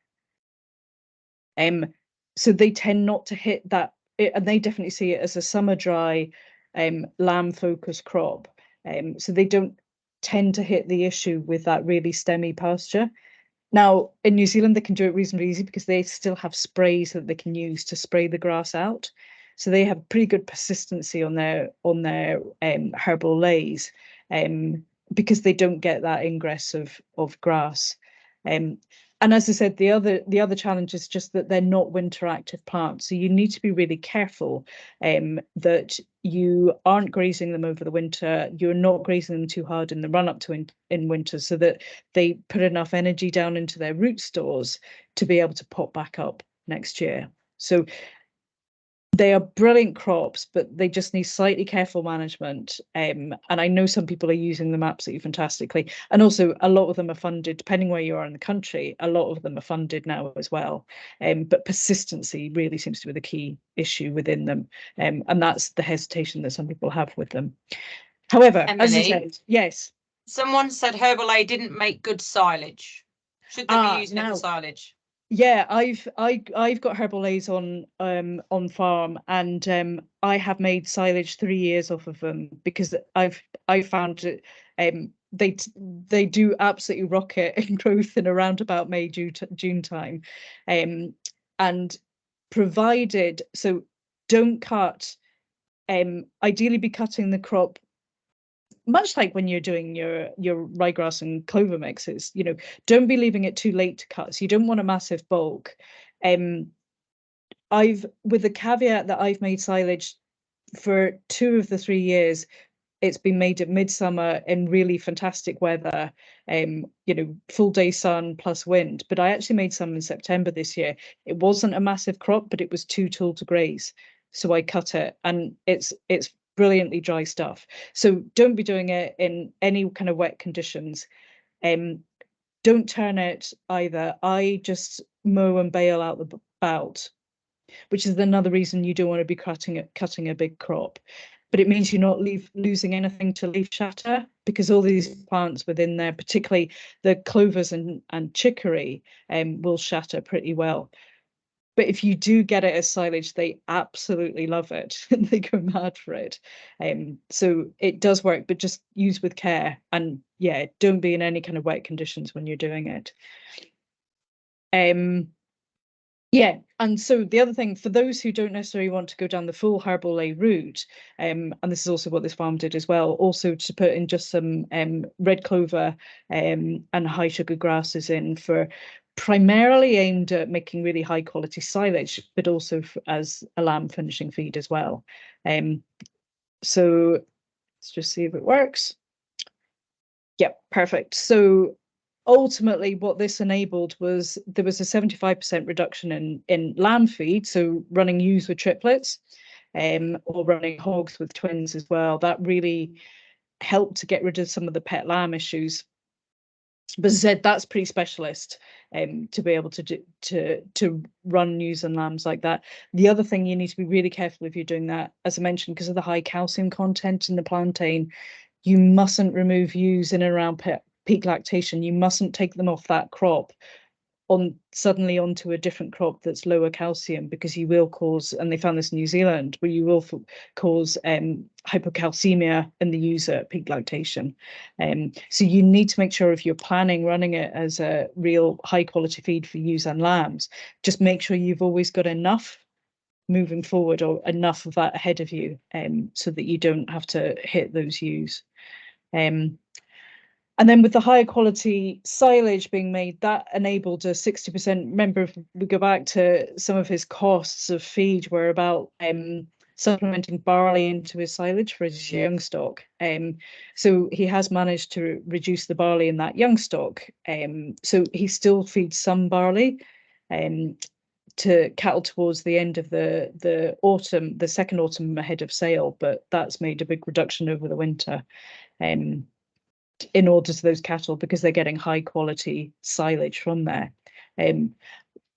So they tend not to hit that, and they definitely see it as a summer dry, lamb-focused crop. So they don't tend to hit the issue with that really stemmy pasture. Now, in New Zealand, they can do it reasonably easy because they still have sprays that they can use to spray the grass out. So they have pretty good persistency on their herbal lays, because they don't get that ingress of grass. And as I said, the other challenge is just that they're not winter active plants. So you need to be really careful that you aren't grazing them over the winter. You're not grazing them too hard in the run up to in winter, so that they put enough energy down into their root stores to be able to pop back up next year. So they are brilliant crops, but they just need slightly careful management. And I know some people are using them absolutely fantastically. And also a lot of them are funded, depending where you are in the country, a lot of them are funded now as well. But persistency really seems to be the key issue within them. And that's the hesitation that some people have with them. However, Emily, as I said, yes. Someone said Herbal didn't make good silage. Should they be using it for silage? Yeah, I've got herbal lays on farm, and I have made silage 3 years off of them because I found it they do absolutely rocket in growth in around about May, June time, and provided, so don't cut, ideally be cutting the crop much like when you're doing your ryegrass and clover mixes, don't be leaving it too late to cut. So you don't want a massive bulk. With the caveat that I've made silage for 2 of the 3 years, it's been made at midsummer in really fantastic weather, full day sun plus wind. But I actually made some in September this year. It wasn't a massive crop, but it was too tall to graze. So I cut it, and it's brilliantly dry stuff. So don't be doing it in any kind of wet conditions. Don't turn it either. I just mow and bale out the bout, which is another reason you don't want to be cutting a big crop. But it means you're not losing anything to leaf shatter, because all these plants within there, particularly the clovers and chicory, will shatter pretty well. But if you do get it as silage, they absolutely love it and they go mad for it. So it does work, but just use with care. And yeah, don't be in any kind of wet conditions when you're doing it. Yeah, and so the other thing, for those who don't necessarily want to go down the full herbal lay route, and this is also what this farm did as well, also to put in just some red clover and high sugar grasses in, for primarily aimed at making really high quality silage, but also as a lamb finishing feed as well. So let's just see if it works. Yep, perfect. So ultimately what this enabled was there was a 75% reduction in lamb feed, so running ewes with triplets, or running hogs with twins as well. That really helped to get rid of some of the pet lamb issues. But as I said, that's pretty specialist, to be able to run ewes and lambs like that. The other thing, you need to be really careful if you're doing that, as I mentioned, because of the high calcium content in the plantain. You mustn't remove ewes in and around peak lactation. You mustn't take them off that crop suddenly onto a different crop that's lower calcium, because you will cause, and they found this in New Zealand, where you will cause hypocalcemia in the ewes at peak lactation. So you need to make sure, if you're planning running it as a real high quality feed for ewes and lambs, just make sure you've always got enough moving forward, or enough of that ahead of you, so that you don't have to hit those ewes. And then with the higher quality silage being made, that enabled a 60%. Remember, if we go back to some of his costs of feed, were about supplementing barley into his silage for his young stock. So he has managed to reduce the barley in that young stock. So he still feeds some barley, to cattle towards the end of the autumn, the second autumn ahead of sale, but that's made a big reduction over the winter in order to those cattle because they're getting high quality silage from there. And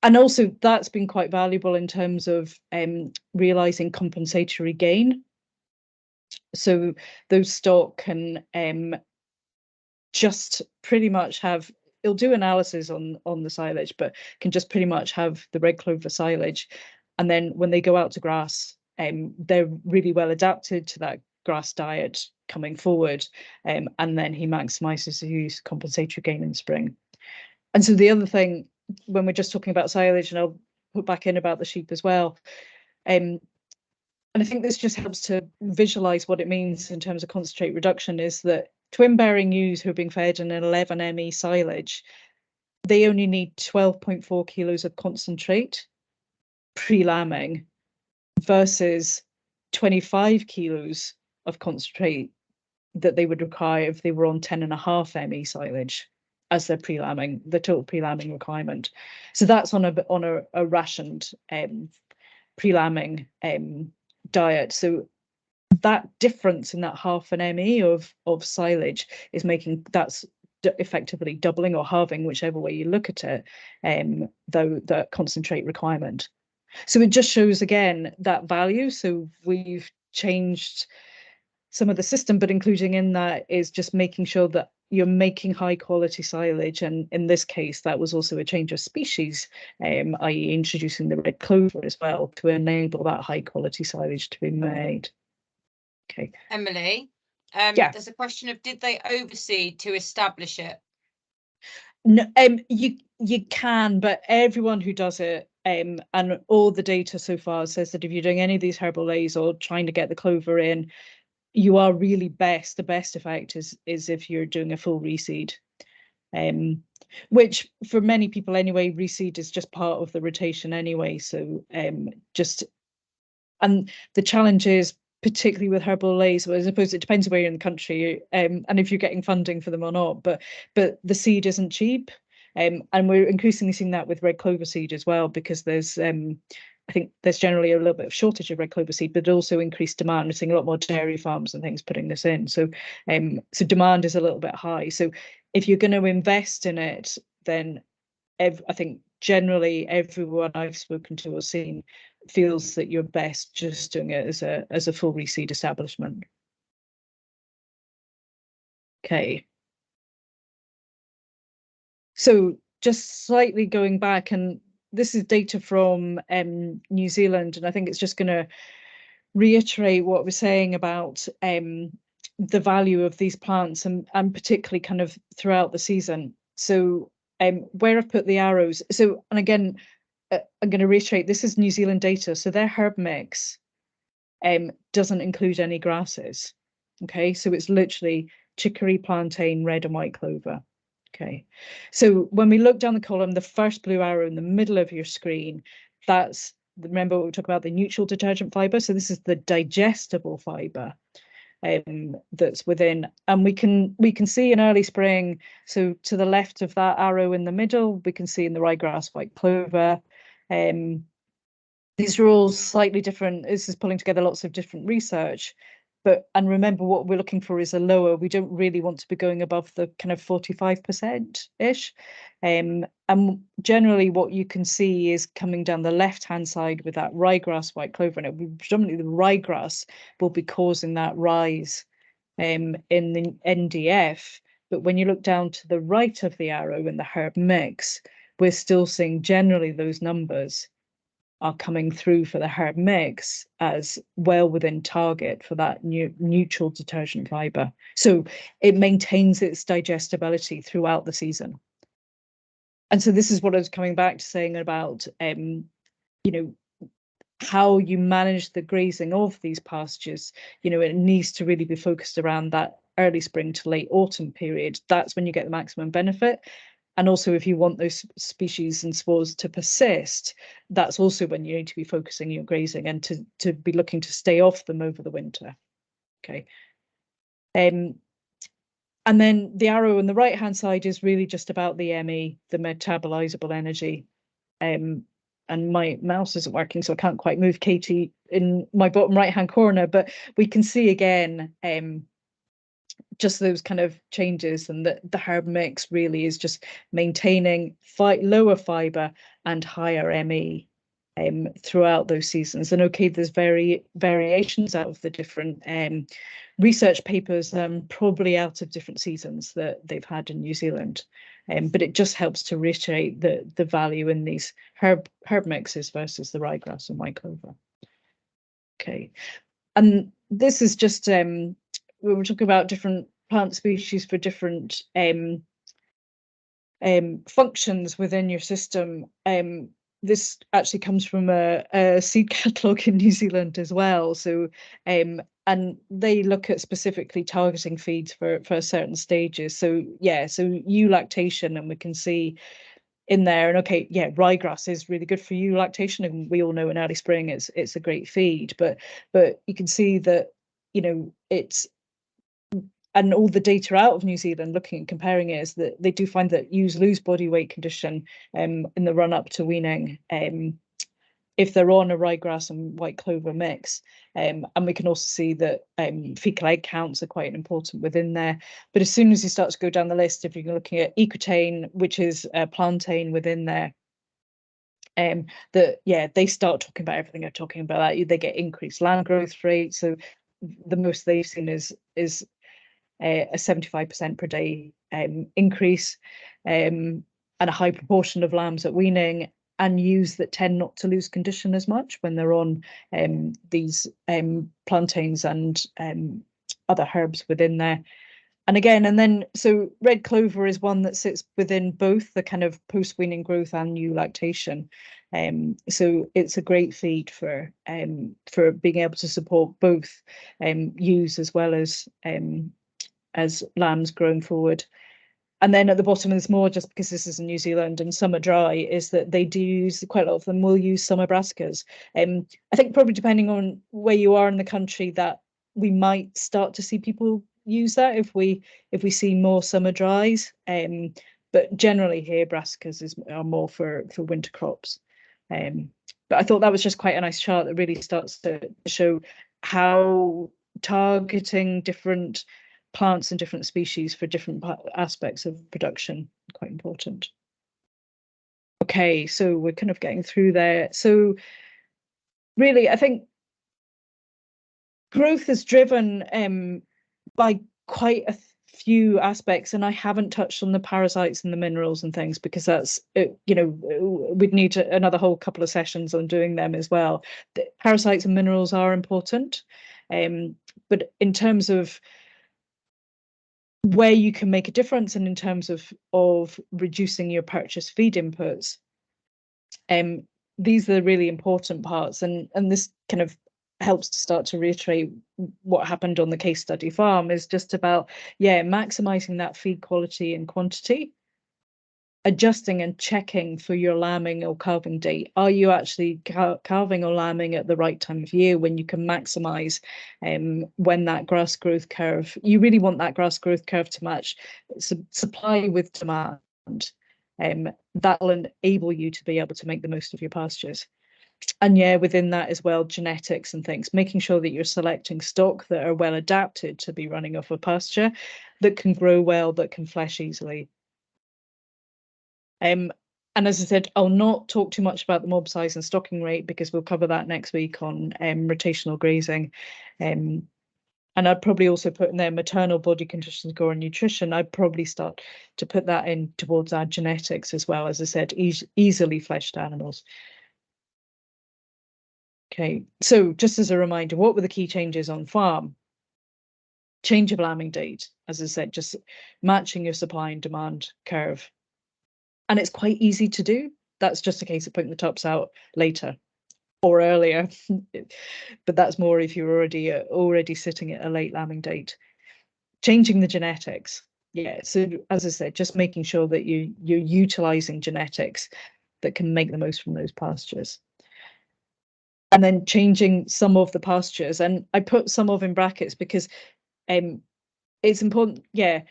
also that's been quite valuable in terms of realising compensatory gain. So those stock can just pretty much have, it'll do analysis on the silage, but can just pretty much have the red clover silage. And then when they go out to grass, they're really well adapted to that grass diet coming forward. And then he maximizes the use compensatory gain in spring. And so the other thing, when we're just talking about silage, and I'll put back in about the sheep as well, and I think this just helps to visualize what it means in terms of concentrate reduction, is that twin-bearing ewes who are being fed an 11 ME silage, they only need 12.4 kilos of concentrate pre-lambing versus 25 kilos of concentrate that they would require if they were on 10.5 ME silage as their pre-lambing, the total pre-lambing requirement. So that's on a rationed pre-lambing diet. So that difference in that half an ME of silage is making, that's effectively doubling or halving, whichever way you look at it, though the concentrate requirement. So it just shows again that value. So we've changed some of the system, but including in that is just making sure that you're making high quality silage. And in this case, that was also a change of species, i.e. introducing the red clover as well to enable that high quality silage to be made. Okay. Emily, yeah. There's a question of, did they overseed to establish it? No, you can, but everyone who does it, and all the data so far says that if you're doing any of these herbal lays or trying to get the clover in, you are really best. The best effect is if you're doing a full reseed, which for many people anyway, reseed is just part of the rotation anyway. So just, and the challenge is, particularly with herbal lays, well, I suppose it depends where you're in the country, and if you're getting funding for them or not, but the seed isn't cheap, and we're increasingly seeing that with red clover seed as well, because there's I think there's generally a little bit of shortage of red clover seed, but also increased demand. We're seeing a lot more dairy farms and things putting this in, so so demand is a little bit high. So if you're going to invest in it, then I think generally everyone I've spoken to or seen feels that you're best just doing it as a full reseed establishment. Okay. So just slightly going back, and this is data from New Zealand, and I think it's just going to reiterate what we're saying about the value of these plants, and particularly kind of throughout the season. So where I've put the arrows, so, and again, I'm going to reiterate, this is New Zealand data, so their herb mix doesn't include any grasses. Okay, so it's literally chicory, plantain, red and white clover. Okay, so when we look down the column, the first blue arrow in the middle of your screen, that's, remember what we talked about, the neutral detergent fibre. So this is the digestible fibre that's within, and we can see in early spring, so to the left of that arrow in the middle, we can see in the ryegrass white clover. These are all slightly different. This is pulling together lots of different research, but, and remember what we're looking for is a lower, we don't really want to be going above the kind of 45% ish. And generally what you can see is coming down the left hand side with that ryegrass white clover, and it will be predominantly the ryegrass will be causing that rise in the NDF. But when you look down to the right of the arrow in the herb mix, we're still seeing generally those numbers are coming through for the herb mix as well within target for that neutral detergent fibre. So it maintains its digestibility throughout the season. And so this is what I was coming back to saying about, you know, how you manage the grazing of these pastures. You know, it needs to really be focused around that early spring to late autumn period. That's when you get the maximum benefit. And also, if you want those species and spores to persist, that's also when you need to be focusing your grazing and to be looking to stay off them over the winter. Okay. And then the arrow on the right hand side is really just about the ME, the metabolizable energy. and my mouse isn't working, so I can't quite move Katie in my bottom right-hand corner, but we can see again just those kind of changes, and the herb mix really is just maintaining lower fibre and higher ME throughout those seasons. And okay, there's variations out of the different research papers, probably out of different seasons that they've had in New Zealand. But it just helps to reiterate the value in these herb mixes versus the ryegrass and white clover. Okay, and this is just we were talking about different plant species for different functions within your system. This actually comes from a seed catalogue in New Zealand as well. So, and they look at specifically targeting feeds for certain stages. So yeah, so eulactation, and we can see in there, and okay, yeah, ryegrass is really good for eulactation, and we all know in early spring it's a great feed. But you can see that, you know, it's, and all the data out of New Zealand looking and comparing it is that they do find that ewes lose body weight condition in the run up to weaning if they're on a ryegrass and white clover mix. And we can also see that fecal egg counts are quite important within there. But as soon as you start to go down the list, if you're looking at equitane, which is plantain within there, that yeah, they start talking about everything they're talking about. They get increased land growth rate. So the most they've seen is a 75% per day increase, and a high proportion of lambs at weaning, and ewes that tend not to lose condition as much when they're on these plantains and other herbs within there. And again, and then so red clover is one that sits within both the kind of post-weaning growth and eulactation. So it's a great feed for being able to support both ewes as lambs growing forward. And then at the bottom there's more, just because this is in New Zealand and summer dry, is that they do use, quite a lot of them will use summer brassicas. I think probably depending on where you are in the country, that we might start to see people use that if we see more summer dries. But generally here brassicas are more for winter crops. But I thought that was just quite a nice chart that really starts to show how targeting different plants and different species for different aspects of production quite important. Okay, so we're kind of getting through there. So really, I think growth is driven by quite a few aspects, and I haven't touched on the parasites and the minerals and things, because that's, you know, we'd need another whole couple of sessions on doing them as well. The parasites and minerals are important, but in terms of where you can make a difference, and in terms of reducing your purchase feed inputs, these are the really important parts, and this kind of helps to start to reiterate what happened on the case study farm, is just about, yeah, maximizing that feed quality and quantity, adjusting and checking for your lambing or calving date. Are you actually calving or lambing at the right time of year, when you can maximize when that grass growth curve, you really want that grass growth curve to match supply with demand. That will enable you to be able to make the most of your pastures. And yeah, within that as well, genetics and things, making sure that you're selecting stock that are well adapted to be running off a pasture, that can grow well, that can flesh easily. And as I said, I'll not talk too much about the mob size and stocking rate, because we'll cover that next week on rotational grazing. And I'd probably also put in there maternal body condition score and nutrition. I'd probably start to put that in towards our genetics as well, as I said, easily fleshed animals. Okay, so just as a reminder, what were the key changes on farm? Change of lambing date, as I said, just matching your supply and demand curve. And it's quite easy to do. That's just a case of putting the tops out later or earlier. But that's more if you're already sitting at a late lambing date. Changing the genetics. Yeah, so as I said, just making sure that you're utilizing genetics that can make the most from those pastures. And then changing some of the pastures, and I put some of in brackets because it's important. Yeah,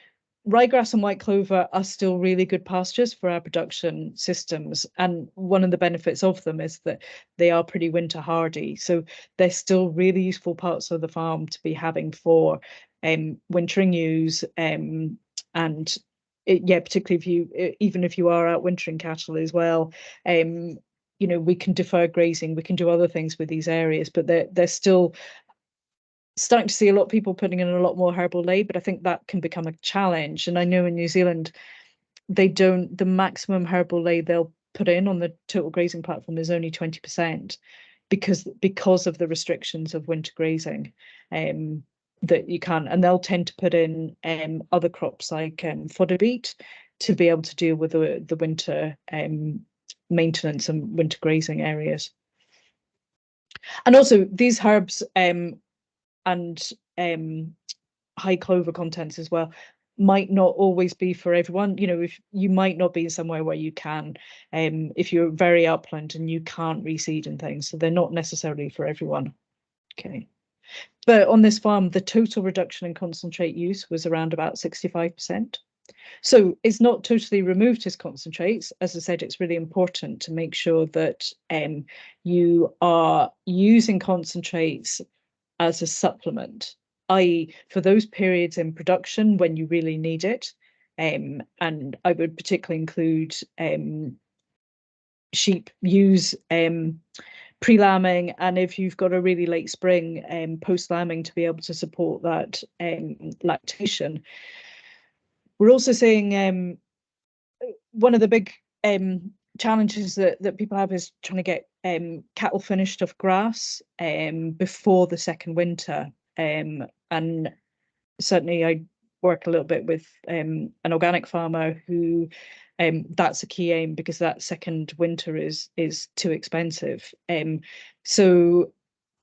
ryegrass and white clover are still really good pastures for our production systems. And one of the benefits of them is that they are pretty winter hardy. So they're still really useful parts of the farm to be having for wintering ewes. And yeah, particularly if you, even if you are out wintering cattle as well, you know, we can defer grazing, we can do other things with these areas, but they're still starting to see a lot of people putting in a lot more herbal lay, but I think that can become a challenge. And I know in New Zealand, they don't, the maximum herbal lay they'll put in on the total grazing platform is only 20% because of the restrictions of winter grazing. That you can, and they'll tend to put in other crops like fodder beet to be able to deal with the winter maintenance and winter grazing areas. And also these herbs and high clover contents as well might not always be for everyone. You know, if you might not be somewhere where you can, if you're very upland and you can't reseed and things, so they're not necessarily for everyone. Okay. But on this farm, the total reduction in concentrate use was around about 65%. So it's not totally removed his concentrates. As I said, it's really important to make sure that you are using concentrates as a supplement, i.e. for those periods in production when you really need it. And I would particularly include sheep use pre-lambing, and if you've got a really late spring post-lambing to be able to support that lactation. We're also seeing one of the big challenges that people have is trying to get cattle finished off grass before the second winter. And certainly I work a little bit with an organic farmer who that's a key aim, because that second winter is too expensive. So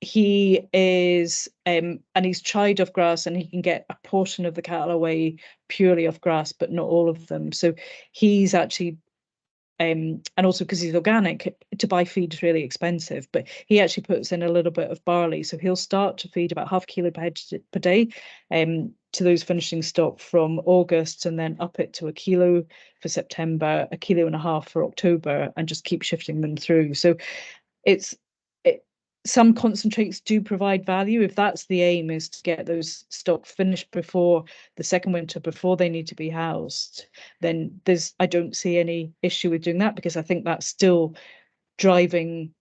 he is and he's tried off grass, and he can get a portion of the cattle away purely off grass, but not all of them. So he's actually and also because he's organic, to buy feed is really expensive, but he actually puts in a little bit of barley. So he'll start to feed about ½ kilo per head per day to those finishing stock from August, and then up it to 1 kilo for September, 1.5 kilos for October, and just keep shifting them through. So some concentrates do provide value if that's the aim, is to get those stock finished before the second winter, before they need to be housed. Then I don't see any issue with doing that, because I think that's still driving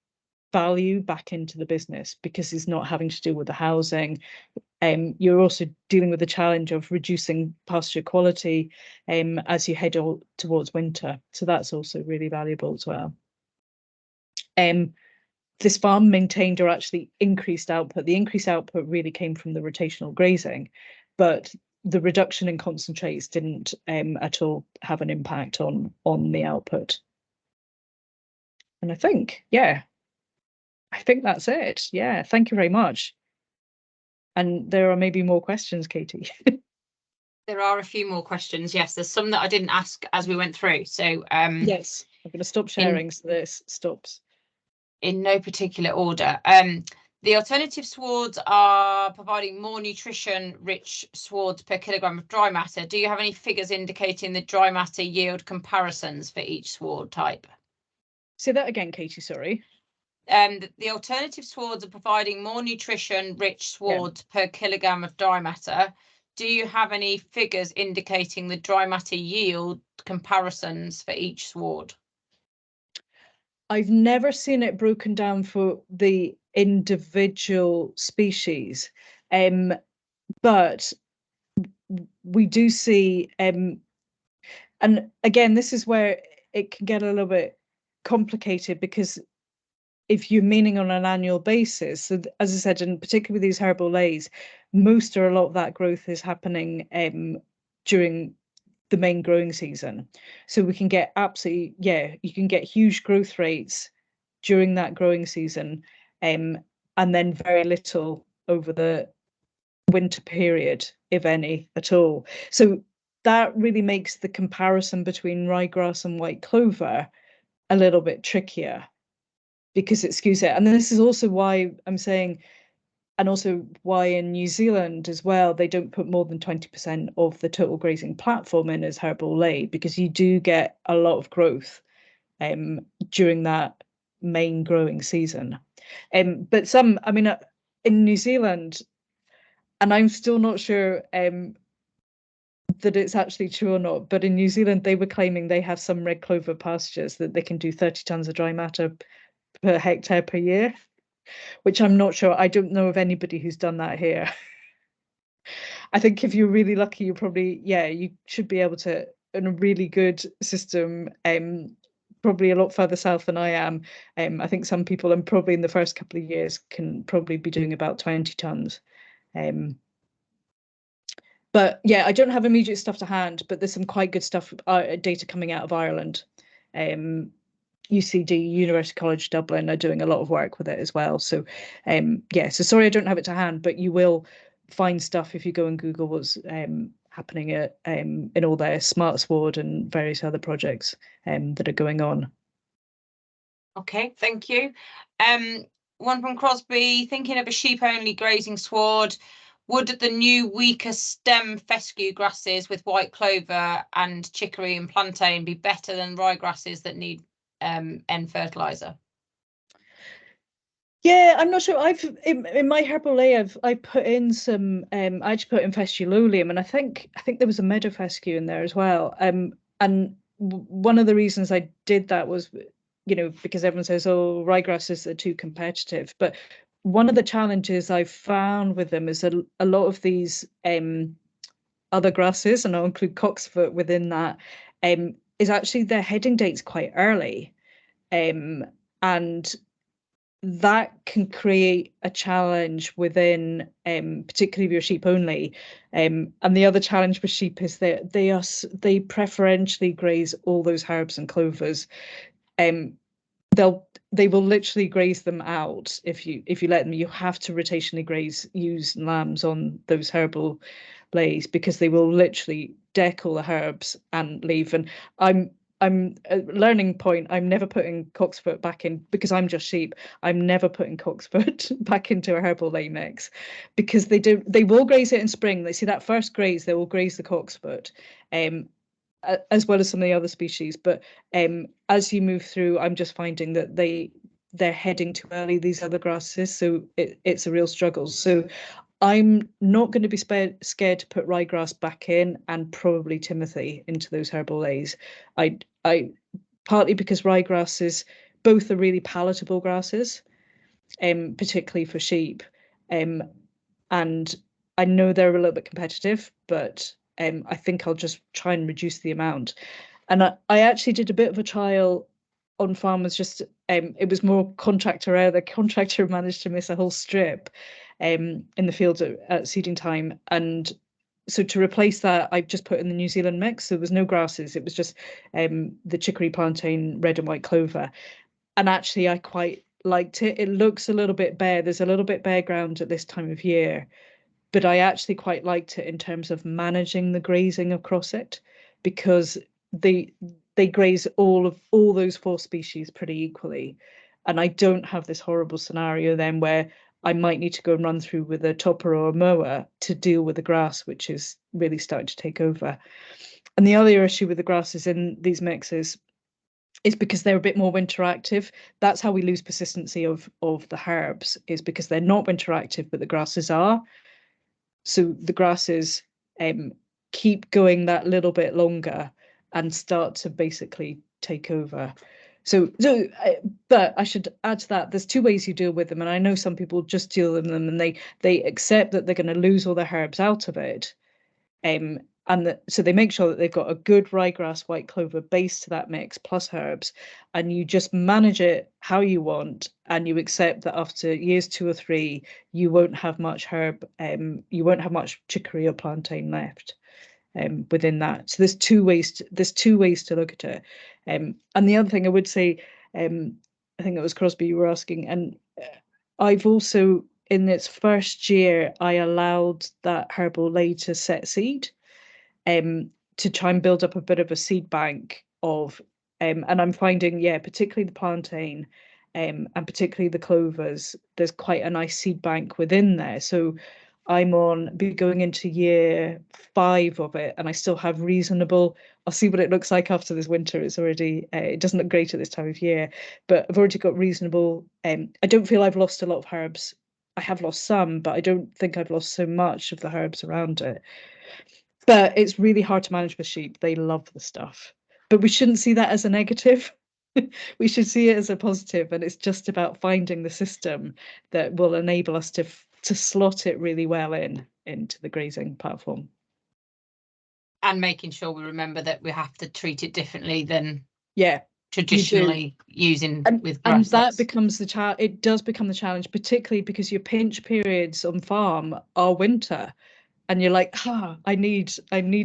value back into the business, because it's not having to deal with the housing. You're also dealing with the challenge of reducing pasture quality as you head towards winter. So that's also really valuable as well. This farm maintained or actually increased output. The increased output really came from the rotational grazing, but the reduction in concentrates didn't at all have an impact on the output. And I think that's it. Yeah, thank you very much. And there are maybe more questions, Katie. There are a few more questions. Yes, there's some that I didn't ask as we went through. So yes, I'm going to stop sharing so this stops. In no particular order. The alternative swards are providing more nutrition-rich swards per kilogram of dry matter. Do you have any figures indicating the dry matter yield comparisons for each sward type? Say that again, Katie, sorry. The alternative swards are providing more nutrition-rich swards per kilogram of dry matter. Do you have any figures indicating the dry matter yield comparisons for each sward? I've never seen it broken down for the individual species, but we do see, and again, this is where it can get a little bit complicated, because if you're meaning on an annual basis, so as I said, and particularly with these herbal lays, most or a lot of that growth is happening during the main growing season. So we can get absolutely, you can get huge growth rates during that growing season, and then very little over the winter period, if any at all. So that really makes the comparison between ryegrass and white clover a little bit trickier, because it skews it. And this is also why I'm saying also why in New Zealand as well, they don't put more than 20% of the total grazing platform in as herbal ley, because you do get a lot of growth during that main growing season. But some, I mean, in New Zealand, and I'm still not sure that it's actually true or not, but in New Zealand, they were claiming they have some red clover pastures that they can do 30 tons of dry matter per hectare per year, which I'm not sure. I don't know of anybody who's done that here. I think if you're really lucky, you probably, yeah, you should be able to, in a really good system, probably a lot further south than I am. I think some people, and probably in the first couple of years, can probably be doing about 20 tons. But yeah, I don't have immediate stuff to hand, but there's some quite good stuff, data coming out of Ireland. UCD, University College Dublin, are doing a lot of work with it as well. So yeah, so sorry I don't have it to hand, but you will find stuff if you go and Google what's happening at in all their smart sward and various other projects that are going on. Okay, thank you. One from Crosby, thinking of a sheep-only grazing sward, would the new weaker stem fescue grasses with white clover and chicory and plantain be better than ryegrasses that need N fertilizer? Yeah, I'm not sure. I've in my herbal ley, I put in some I actually put in fesculolium, and I think there was a meadow fescue in there as well. And one of the reasons I did that was, you know, because everyone says, oh, ryegrasses are too competitive. But one of the challenges I've found with them is a lot of these other grasses, and I'll include cocksfoot within that, is actually their heading date's quite early. And that can create a challenge within, particularly if you're sheep only. And the other challenge with sheep is that they preferentially graze all those herbs and clovers. They will literally graze them out if you let them. You have to rotationally graze ewes and lambs on those herbal leys, because they will literally deck all the herbs and leave. And I'm a learning point. I'm never putting cocksfoot back in, because I'm just sheep. I'm never putting cocksfoot back into a herbal ley mix, because they will graze it in spring. They see that first graze, they will graze the cocksfoot. As well as some of the other species, but as you move through, I'm just finding that they're heading too early, these other grasses, so it's a real struggle. So I'm not going to be scared to put ryegrass back in, and probably timothy into those herbal leys. I partly because ryegrasses both are really palatable grasses, particularly for sheep, and I know they're a little bit competitive, but I think I'll just try and reduce the amount. And I actually did a bit of a trial on farmers. Just it was more contractor error. The contractor managed to miss a whole strip in the field at seeding time, and so to replace that, I just put in the New Zealand mix. So there was no grasses. It was just the chicory, plantain, red and white clover. And actually, I quite liked it. It looks a little bit bare. There's a little bit bare ground at this time of year, but I actually quite liked it in terms of managing the grazing across it, because they graze all those four species pretty equally. And I don't have this horrible scenario then where I might need to go and run through with a topper or a mower to deal with the grass, which is really starting to take over. And the other issue with the grasses in these mixes is because they're a bit more winter active. That's how we lose persistency of the herbs, is because they're not winter active, but the grasses are. So the grasses keep going that little bit longer and start to basically take over. But I should add to that, there's two ways you deal with them, and I know some people just deal with them and they accept that they're going to lose all the herbs out of it, so they make sure that they've got a good ryegrass white clover base to that mix plus herbs, and you just manage it how you want, and you accept that after years 2 or 3 you won't have much herb, you won't have much chicory or plantain left within that. So there's two ways to look at it. And the other thing I would say, I think it was Crosby you were asking, and I've also, in its first year, I allowed that herbal ley to set seed, to try and build up a bit of a seed bank of, and I'm finding, yeah, particularly the plantain, and particularly the clovers, there's quite a nice seed bank within there. So I'm be going into year 5 of it, and I still have reasonable. I'll see what it looks like after this winter. It's already it doesn't look great at this time of year, but I've already got reasonable. I don't feel I've lost a lot of herbs. I have lost some, but I don't think I've lost so much of the herbs around it. But it's really hard to manage with sheep. They love the stuff, but we shouldn't see that as a negative. We should see it as a positive, and it's just about finding the system that will enable us to slot it really well into the grazing platform. And making sure we remember that we have to treat it differently than traditionally using with grass. And that seeds. becomes the challenge. It does become the challenge, particularly because your pinch periods on farm are winter. And you're like, I need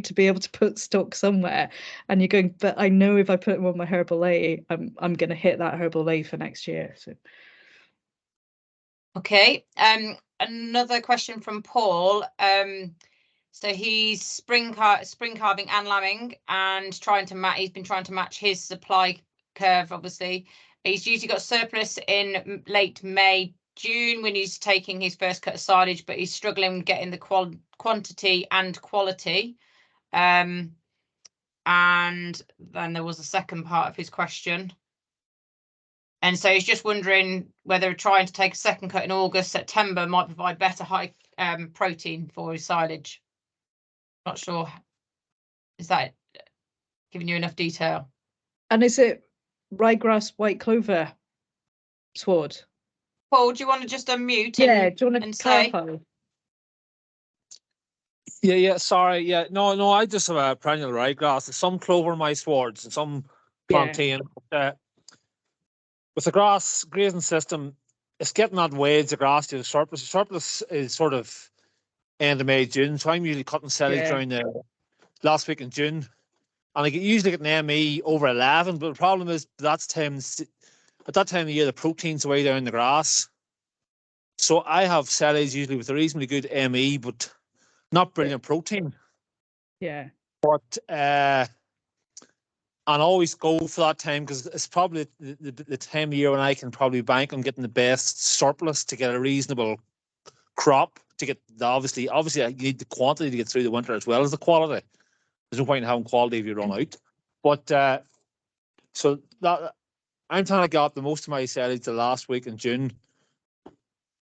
to be able to put stock somewhere. And you're going, but I know if I put them on my herbal A, I'm going to hit that herbal A for next year. So, okay. Another question from Paul. So he's spring calving and lambing, and he's been trying to match his supply curve. Obviously, he's usually got surplus in late May, June when he's taking his first cut of silage, but he's struggling getting the quantity and quality. And then there was a second part of his question. And so he's just wondering whether trying to take a second cut in August, September might provide better high protein for his silage. Not sure. Is that giving you enough detail? And is it ryegrass, white clover sward? Paul, do you want to just unmute? Do you want to clarify? Yeah. Sorry. Yeah. No. I just have a perennial ryegrass. There's some clover in my swards and some plantain. With the grass grazing system, it's getting that wage of grass to the surplus. The surplus is sort of end of May, June. So I'm usually cutting silage around the last week in June. And I usually get an ME over 11, but the problem is at that time of year, the protein's way down the grass. So I have silage usually with a reasonably good ME, but not brilliant protein. Yeah. But and always go for that time because it's probably the time of year when I can probably bank on getting the best surplus to get a reasonable crop. To get obviously you need the quantity to get through the winter as well as the quality. There's no point in having quality if you run out. But so that I'm trying to get the most of my silage the last week in June.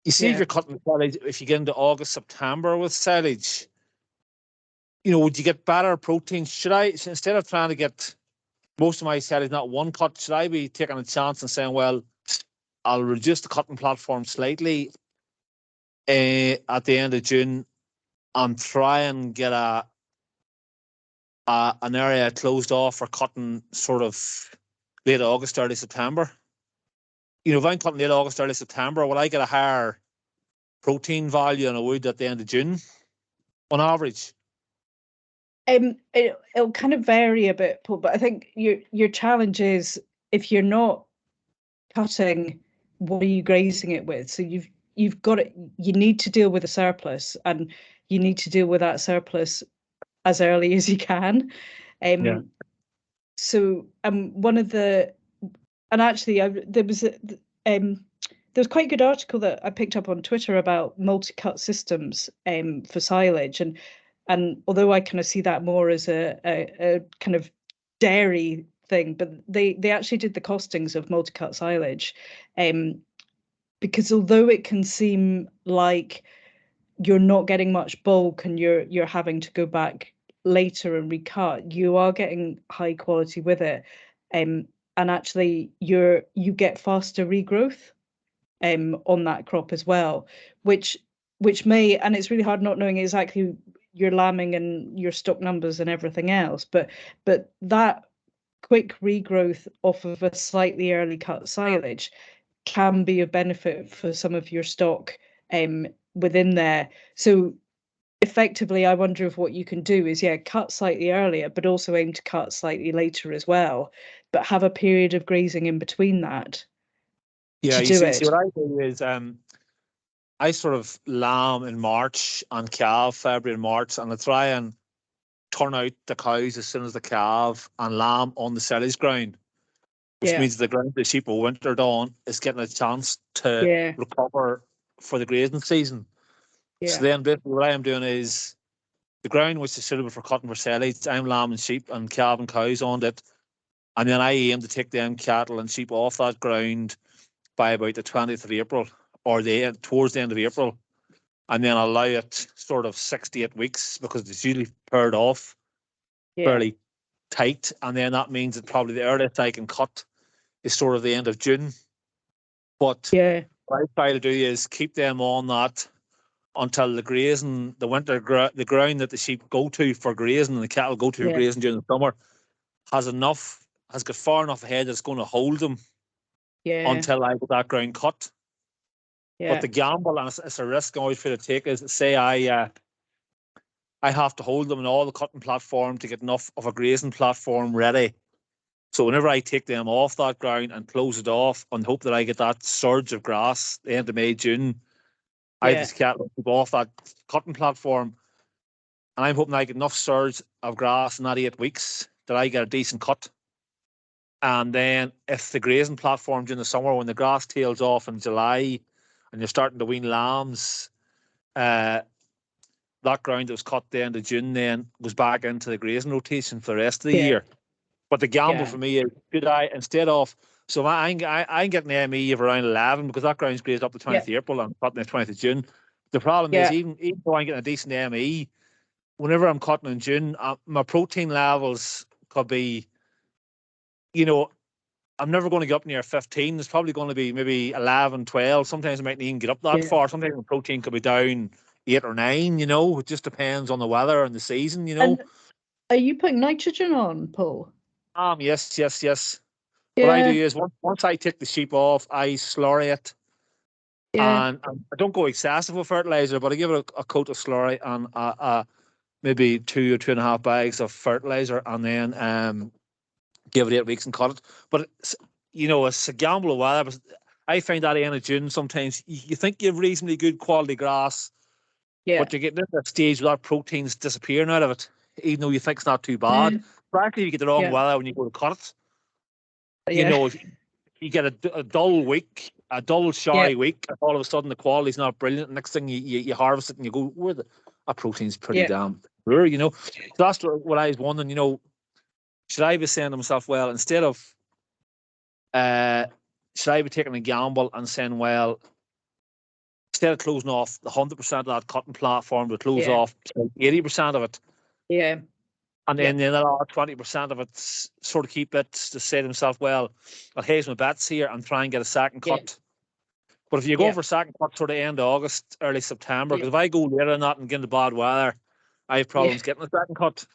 You see, if you're cutting silage, if you get into August, September with silage, would you get better protein? Should I, instead of trying to get most of my silage not one cut, should I be taking a chance and saying, well, I'll reduce the cutting platform slightly at the end of June and try and get an area closed off for cutting sort of late August, early September? If I'm cutting late August, early September, will I get a higher protein value than I would at the end of June on average? It'll kind of vary a bit, Paul, but I think your challenge is if you're not cutting, what are you grazing it with? So you've got it. You need to deal with a surplus, and you need to deal with that surplus as early as you can. So one of the, and actually there was quite a good article that I picked up on Twitter about multi-cut systems for silage, and although I kind of see that more as a kind of dairy thing, but they actually did the costings of multi-cut silage, because although it can seem like you're not getting much bulk and you're having to go back later and recut, you are getting high quality with it, and actually you get faster regrowth on that crop as well, which may, and it's really hard not knowing exactly your lambing and your stock numbers and everything else, but that quick regrowth off of a slightly early cut silage can be a benefit for some of your stock within there. So effectively, I wonder if what you can do is cut slightly earlier, but also aim to cut slightly later as well, but have a period of grazing in between that. Yeah, see what I do is I sort of lamb in March and calve February and March, and I try and turn out the cows as soon as the calve and lamb on the silage ground. which Yeah. means the ground the sheep are wintered on is getting a chance to Yeah. recover for the grazing season. So Yeah. then basically what I am doing is the ground which is suitable for cutting for silage, I'm lambing sheep and calving cows on it. And then I aim to take them cattle and sheep off that ground by about the 20th of April or towards the end of April. And then allow it sort of 6 to 8 weeks because it's usually paired off Yeah. fairly tight. And then that means that probably the earliest I can cut is sort of the end of June. But Yeah. what I try to do is keep them on that until the grazing, the the ground that the sheep go to for grazing and the cattle go to for Yeah. grazing during the summer has got far enough ahead that's going to hold them Yeah. until I get that ground cut. Yeah. But the gamble, and it's a risk I always feel to take, is say I have to hold them in all the cutting platform to get enough of a grazing platform ready. So whenever I take them off that ground and close it off and hope that I get that surge of grass the end of May, June, I Yeah. just can't off that cutting platform. And I'm hoping I get enough surge of grass in that 8 weeks that I get a decent cut. And then if the grazing platform during the summer, when the grass tails off in July and you're starting to wean lambs, that ground that was cut the end of June then goes back into the grazing rotation for the rest of the Yeah. year. But the gamble Yeah. for me is, could I, instead of, so I'm getting an ME of around 11 because that ground's grazed up to 20th of April and cutting the 20th of June. The problem is, Yeah. even though I'm getting a decent ME, whenever I'm cutting in June, my protein levels could be, you know, I'm never going to get up near 15. It's probably going to be maybe 11, 12. Sometimes I might not even get up that Yeah. far. Sometimes the protein could be down 8 or 9, you know. It just depends on the weather and the season, you know. And are you putting nitrogen on, Paul? Yes. What I do Yeah. is once I take the sheep off, I slurry it. Yeah. And I don't go excessive with fertilizer, but I give it a coat of slurry and maybe 2 or 2.5 bags of fertilizer, and then give it 8 weeks and cut it. But it's a gamble of weather. But I find that end of June sometimes you think you have reasonably good quality grass, Yeah. but you're getting to that stage where that protein's disappearing out of it, even though you think it's not too bad. Yeah. Frankly, you get the wrong Yeah. weather when you go to cut it. You Yeah. know, if you get a dull week, a dull, showy week, and all of a sudden the quality's not brilliant. Next thing you harvest it and you go, that protein's pretty Yeah. damn poor, you know. So that's what I was wondering, you know, should I be saying to myself, well, instead of should I be taking a gamble and saying, well, instead of closing off the 100% of that cotton platform, we close Yeah. off 80% of it, Yeah. and Yeah. then the other 20% of it sort of keep it to say to himself, well, I'll haze my bets here and try and get a second Yeah. cut. But if you go for a second cut sort of end of August, early September, because if I go later than that and get into bad weather, I have problems getting a second cut.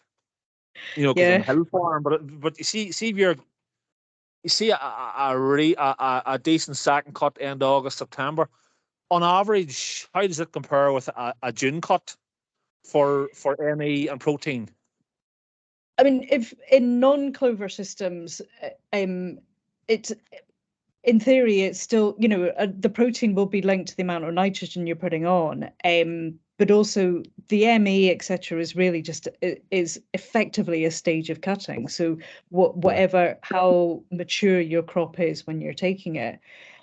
You know, because I'm a hill farm. But you see if you see a decent second cut end of August, September. On average, how does it compare with a June cut for ME and protein? I mean, if in non-clover systems, it's in theory, it's still, the protein will be linked to the amount of nitrogen you're putting on. But also the ME, etc., is really just is effectively a stage of cutting. So whatever how mature your crop is when you're taking it.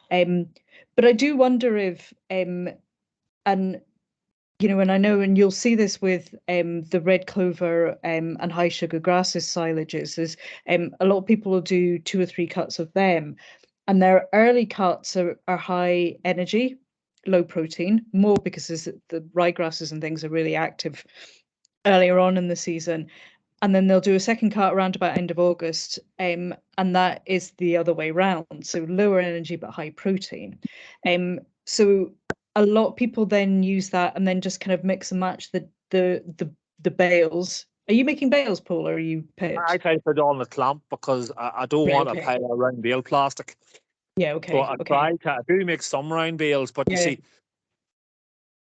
But I do wonder if and and I know, and you'll see this with the red clover and high sugar grasses silages, is a lot of people will do 2 or 3 cuts of them, and their early cuts are high energy, low protein, more because the ryegrasses and things are really active earlier on in the season. And then they'll do a second cut around about end of August, and that is the other way round. So lower energy but high protein. So a lot of people then use that and then just kind of mix and match the bales. Are you making bales, Paul, or are you pitch? I try to put it all in a clamp because I don't want a pile of round bale plastic. Yeah, okay. So I do make some round bales, but you see,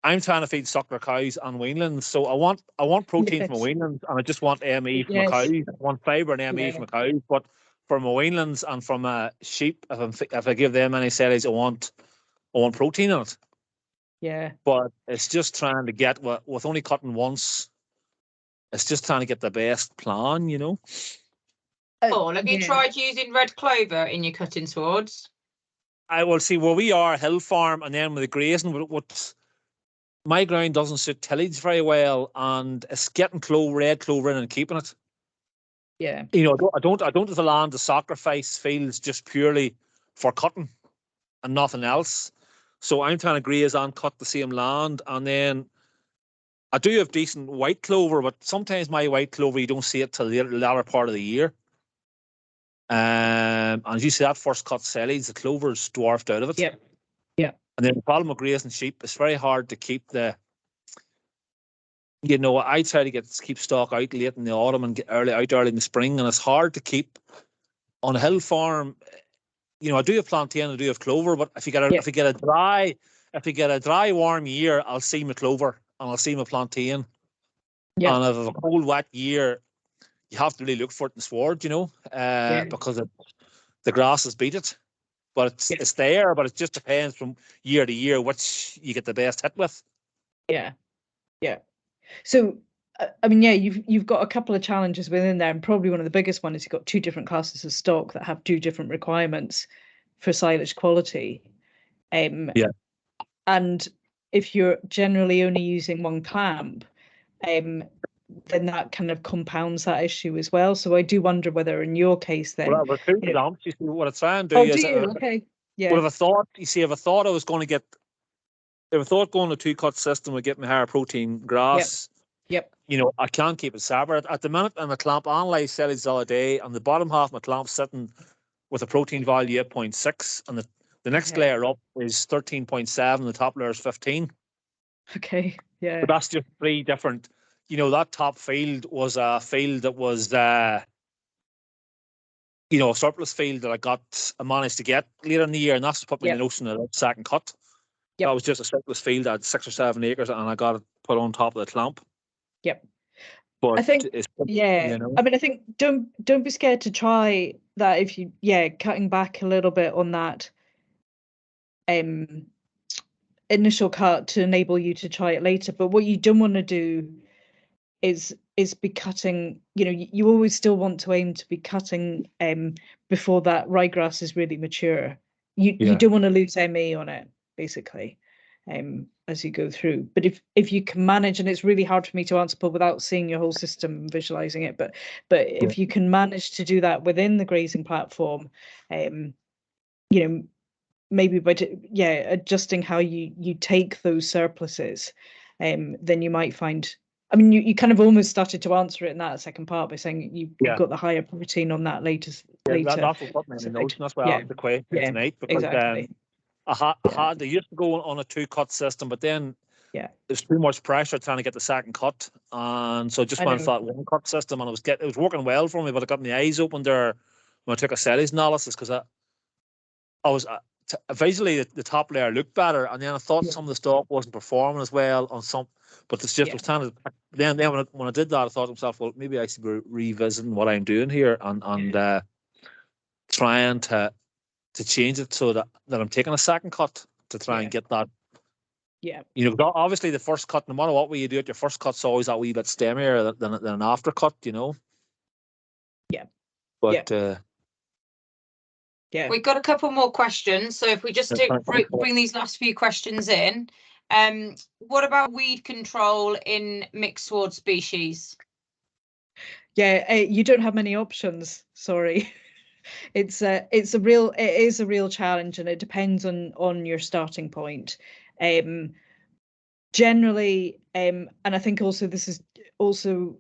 I'm trying to feed suckler cows and weanlings, so I want protein from my weanlings, and I just want ME from my cows. I want fibre and ME from my cows, but for my weanlings and from sheep, if I give them any silage, I want protein in it. Yeah. But it's just trying to get with only cutting once. It's just trying to get the best plan, you know. Paul, have you yeah. tried using red clover in your cutting swords? I will see where we are, hill farm, and then with the grazing. What my ground doesn't suit tillage very well, and it's getting red clover in and keeping it. Yeah. You know, I don't have the land to sacrifice fields just purely for cutting and nothing else. So I'm trying to graze and cut the same land, and then I do have decent white clover, but sometimes my white clover you don't see it till the latter part of the year. And as you see, that first cut silage, the clover is dwarfed out of it. Yeah. Yeah. And then the problem with grazing sheep, it's very hard to keep the. You know, I try to keep stock out late in the autumn and get early in the spring, and it's hard to keep on a hill farm. You know, I do have plantain, I do have clover, but if you get a dry warm year, I'll see my clover and I'll see my plantain. Yeah. And if it's a cold wet year, you have to really look for it in the sward, you know, because the grasses beat it. But it's there, but it just depends from year to year which you get the best hit with. Yeah. Yeah. So, I mean, yeah, you've got a couple of challenges within there, and probably one of the biggest one is you've got two different classes of stock that have two different requirements for silage quality. And if you're generally only using one clamp, then that kind of compounds that issue as well. So I do wonder whether in your case then. Well, with two clamps, you see what I try and do Oh, is. do you? Okay. Yeah. Well, if I thought I was going to get. If I thought going to 2-cut system would get me higher protein grass, Yep. you know, I can't keep it separate. At the minute, I'm a clamp analyze silage all day, and the bottom half of my clamp sitting with a protein value 8.6, and the next layer up is 13.7, the top layer is 15. Okay, yeah. But that's just three different, you know, that top field was a field that was, you know, a surplus field that I managed to get later in the year, and that's put me in the notion of the second cut. Yep. That was just a surplus field that had 6 or 7 acres, and I got it put on top of the clamp. Yep. But I think, you know. I mean, I think don't be scared to try that if you, cutting back a little bit on that initial cut to enable you to try it later. But what you don't want to do is be cutting, you know, you always still want to aim to be cutting before that ryegrass is really mature. You don't want to lose ME on it, basically, as you go through. But if you can manage, and it's really hard for me to answer, Paul, without seeing your whole system and visualizing it, but if you can manage to do that within the grazing platform, you know, maybe by adjusting how you take those surpluses, then you might find. I mean, you kind of almost started to answer it in that second part by saying you've got the higher protein on that later. That's what put me in the notes, and that's why I asked the question tonight, because I had used to go on a 2-cut system, but then there's too much pressure trying to get the second cut, and so I just went for that 1-cut system, and it was working well for me, but it got my eyes open there when I took a silage analysis, because I was visually the top layer looked better, and then I thought some of the stock wasn't performing as well on some. But it's just was trying to. Then when I did that, I thought to myself, well, maybe I should be revisiting what I'm doing here and trying to change it so that I'm taking a second cut to try and get that. Yeah. You know, obviously the first cut, no matter what way you do it, your first cut's always that wee bit stemmier than an after cut, you know. Yeah. But We've got a couple more questions, so if we just bring these last few questions in. What about weed control in mixed sward species? You don't have many options, sorry. It is a real challenge, and it depends on your starting point. Generally, and I think also this is also,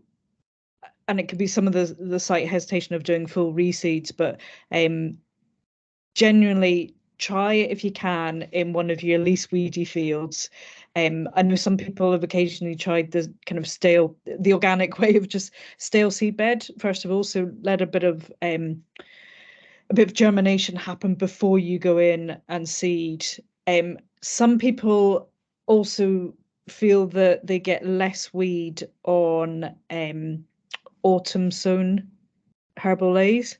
and it could be some of the slight hesitation of doing full reseeds, but generally try it if you can in one of your least weedy fields. I know some people have occasionally tried the kind of the organic way of just stale seed bed first of all, so let a bit of germination happen before you go in and seed. Some people also feel that they get less weed on autumn sown herbal lays.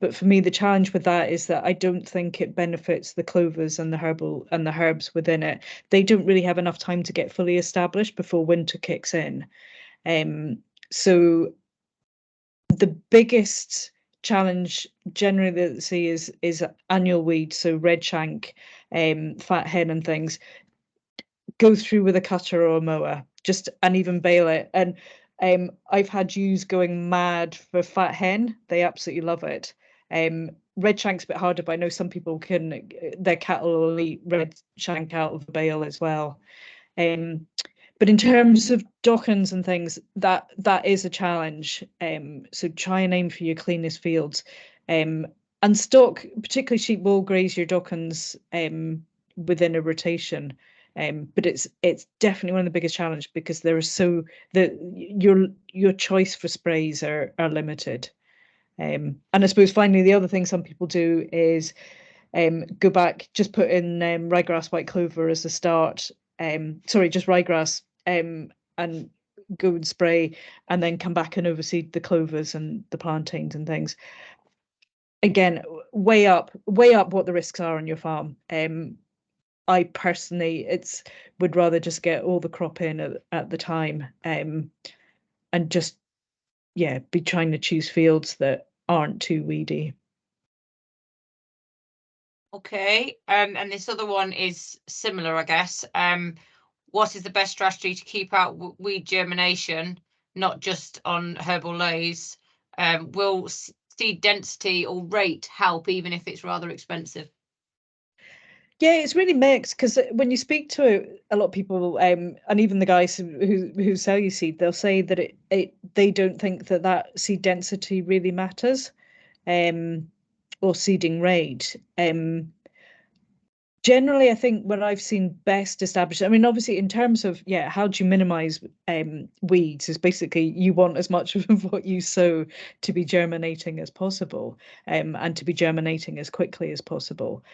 But for me, the challenge with that is that I don't think it benefits the clovers and the herbs within it. They don't really have enough time to get fully established before winter kicks in. So the biggest challenge generally that I see is annual weeds, so red shank, fat hen and things. Go through with a cutter or a mower, and even bale it. And I've had ewes going mad for fat hen. They absolutely love it. Red shank's a bit harder, but I know some people can, their cattle will eat red shank out of the bale as well. But in terms of dockings and things, that is a challenge. So try and aim for your cleanest fields. And stock, particularly sheep, will graze your dockings within a rotation. But it's definitely one of the biggest challenges, because there are your choice for sprays are limited. And I suppose finally the other thing some people do is go back, just put in ryegrass, white clover as a start. Sorry, just ryegrass, and go and spray, and then come back and overseed the clovers and the plantains and things. Again, weigh up what the risks are on your farm. I personally would rather just get all the crop in at the time, and just be trying to choose fields that aren't too weedy. Okay, and this other one is similar, I guess. What is the best strategy to keep out weed germination, not just on herbal lays? Will seed density or rate help, even if it's rather expensive? Yeah, it's really mixed, because when you speak to a lot of people, and even the guys who sell you seed, they'll say that they don't think that seed density really matters, or seeding rate. Generally, I think what I've seen best established, I mean, obviously in terms of, how do you minimize weeds, is basically you want as much of what you sow to be germinating as possible, and to be germinating as quickly as possible.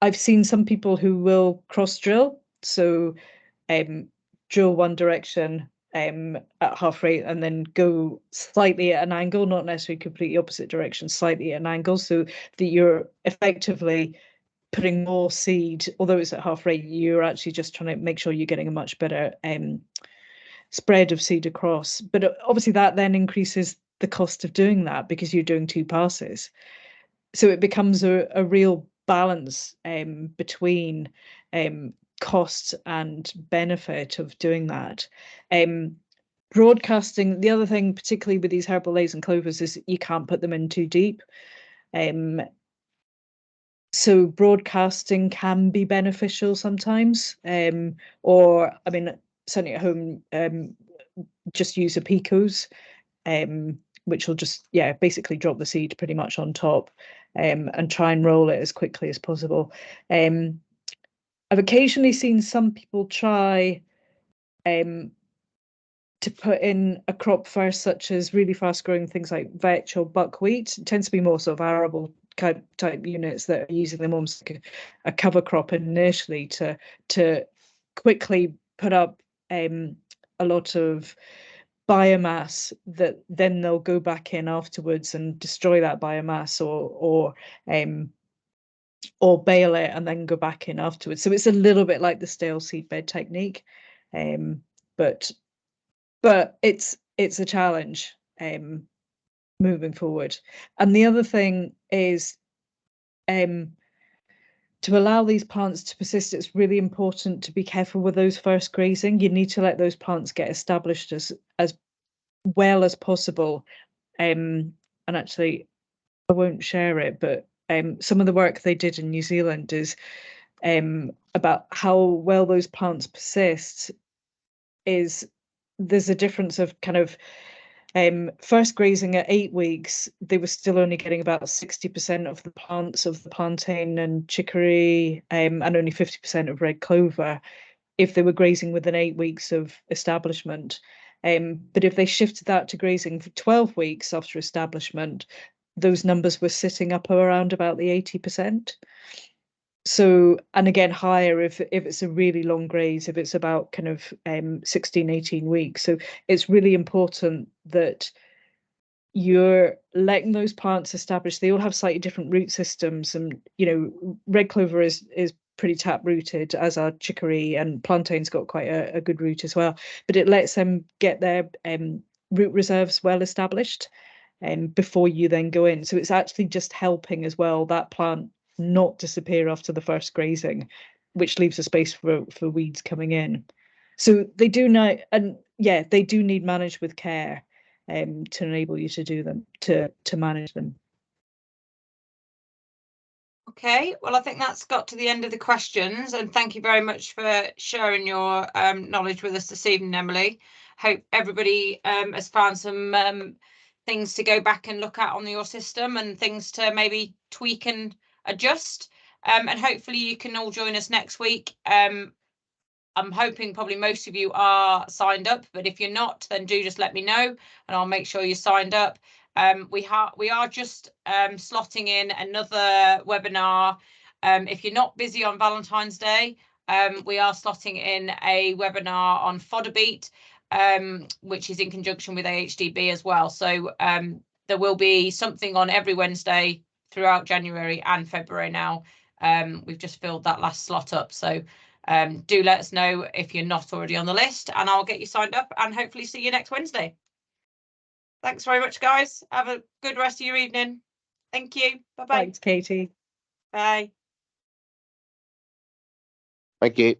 I've seen some people who will cross drill, so drill one direction at half rate, and then go slightly at an angle, not necessarily completely opposite direction, slightly at an angle, so that you're effectively putting more seed, although it's at half rate, you're actually just trying to make sure you're getting a much better spread of seed across. But obviously that then increases the cost of doing that, because you're doing 2 passes. So it becomes a real balance between cost and benefit of doing that. Broadcasting, the other thing, particularly with these herbal lays and clovers, is you can't put them in too deep. So broadcasting can be beneficial sometimes, or I mean, certainly at home, just use a Picos, which will just basically drop the seed pretty much on top, and try and roll it as quickly as possible. I've occasionally seen some people try to put in a crop first, such as really fast growing things like vetch or buckwheat. It tends to be more sort of arable type units that are using them almost like a cover crop initially to quickly put up a lot of biomass that then they'll go back in afterwards and destroy that biomass, or bale it and then go back in afterwards. So it's a little bit like the stale seed bed technique, but it's a challenge moving forward. And the other thing is, to allow these plants to persist, it's really important to be careful with those first grazing. You need to let those plants get established as well as possible. And actually, I won't share it, but some of the work they did in New Zealand is about how well those plants persist. There's a difference of kind of first grazing at 8 weeks, they were still only getting about 60% of the plants of the plantain and chicory, and only 50% of red clover, if they were grazing within 8 weeks of establishment. But if they shifted that to grazing for 12 weeks after establishment, those numbers were sitting up around about the 80%. So, and again, higher if it's a really long graze, if it's about kind of 16, 18 weeks. So it's really important that you're letting those plants establish. They all have slightly different root systems, and red clover is pretty tap rooted, as are chicory, and plantain's got quite a good root as well, but it lets them get their root reserves well established. before you then go in. So it's actually just helping as well that plant not disappear after the first grazing, which leaves a space for weeds coming in. So they do now, and yeah, they do need managed with care to enable you to do them, to manage them. Okay, well, I think that's got to the end of the questions, and thank you very much for sharing your knowledge with us this evening, Emily. Hope everybody has found some things to go back and look at on your system and things to maybe tweak and adjust. And hopefully you can all join us next week. I'm hoping probably most of you are signed up, but if you're not, then do just let me know and I'll make sure you're signed up. We are just slotting in another webinar. If you're not busy on Valentine's Day, we are slotting in a webinar on fodder beet, which is in conjunction with AHDB as well. So there will be something on every Wednesday throughout January and February now. We've just filled that last slot up. So do let us know if you're not already on the list and I'll get you signed up and hopefully see you next Wednesday. Thanks very much, guys. Have a good rest of your evening. Thank you. Bye-bye. Thanks, Katie. Bye. Thank you.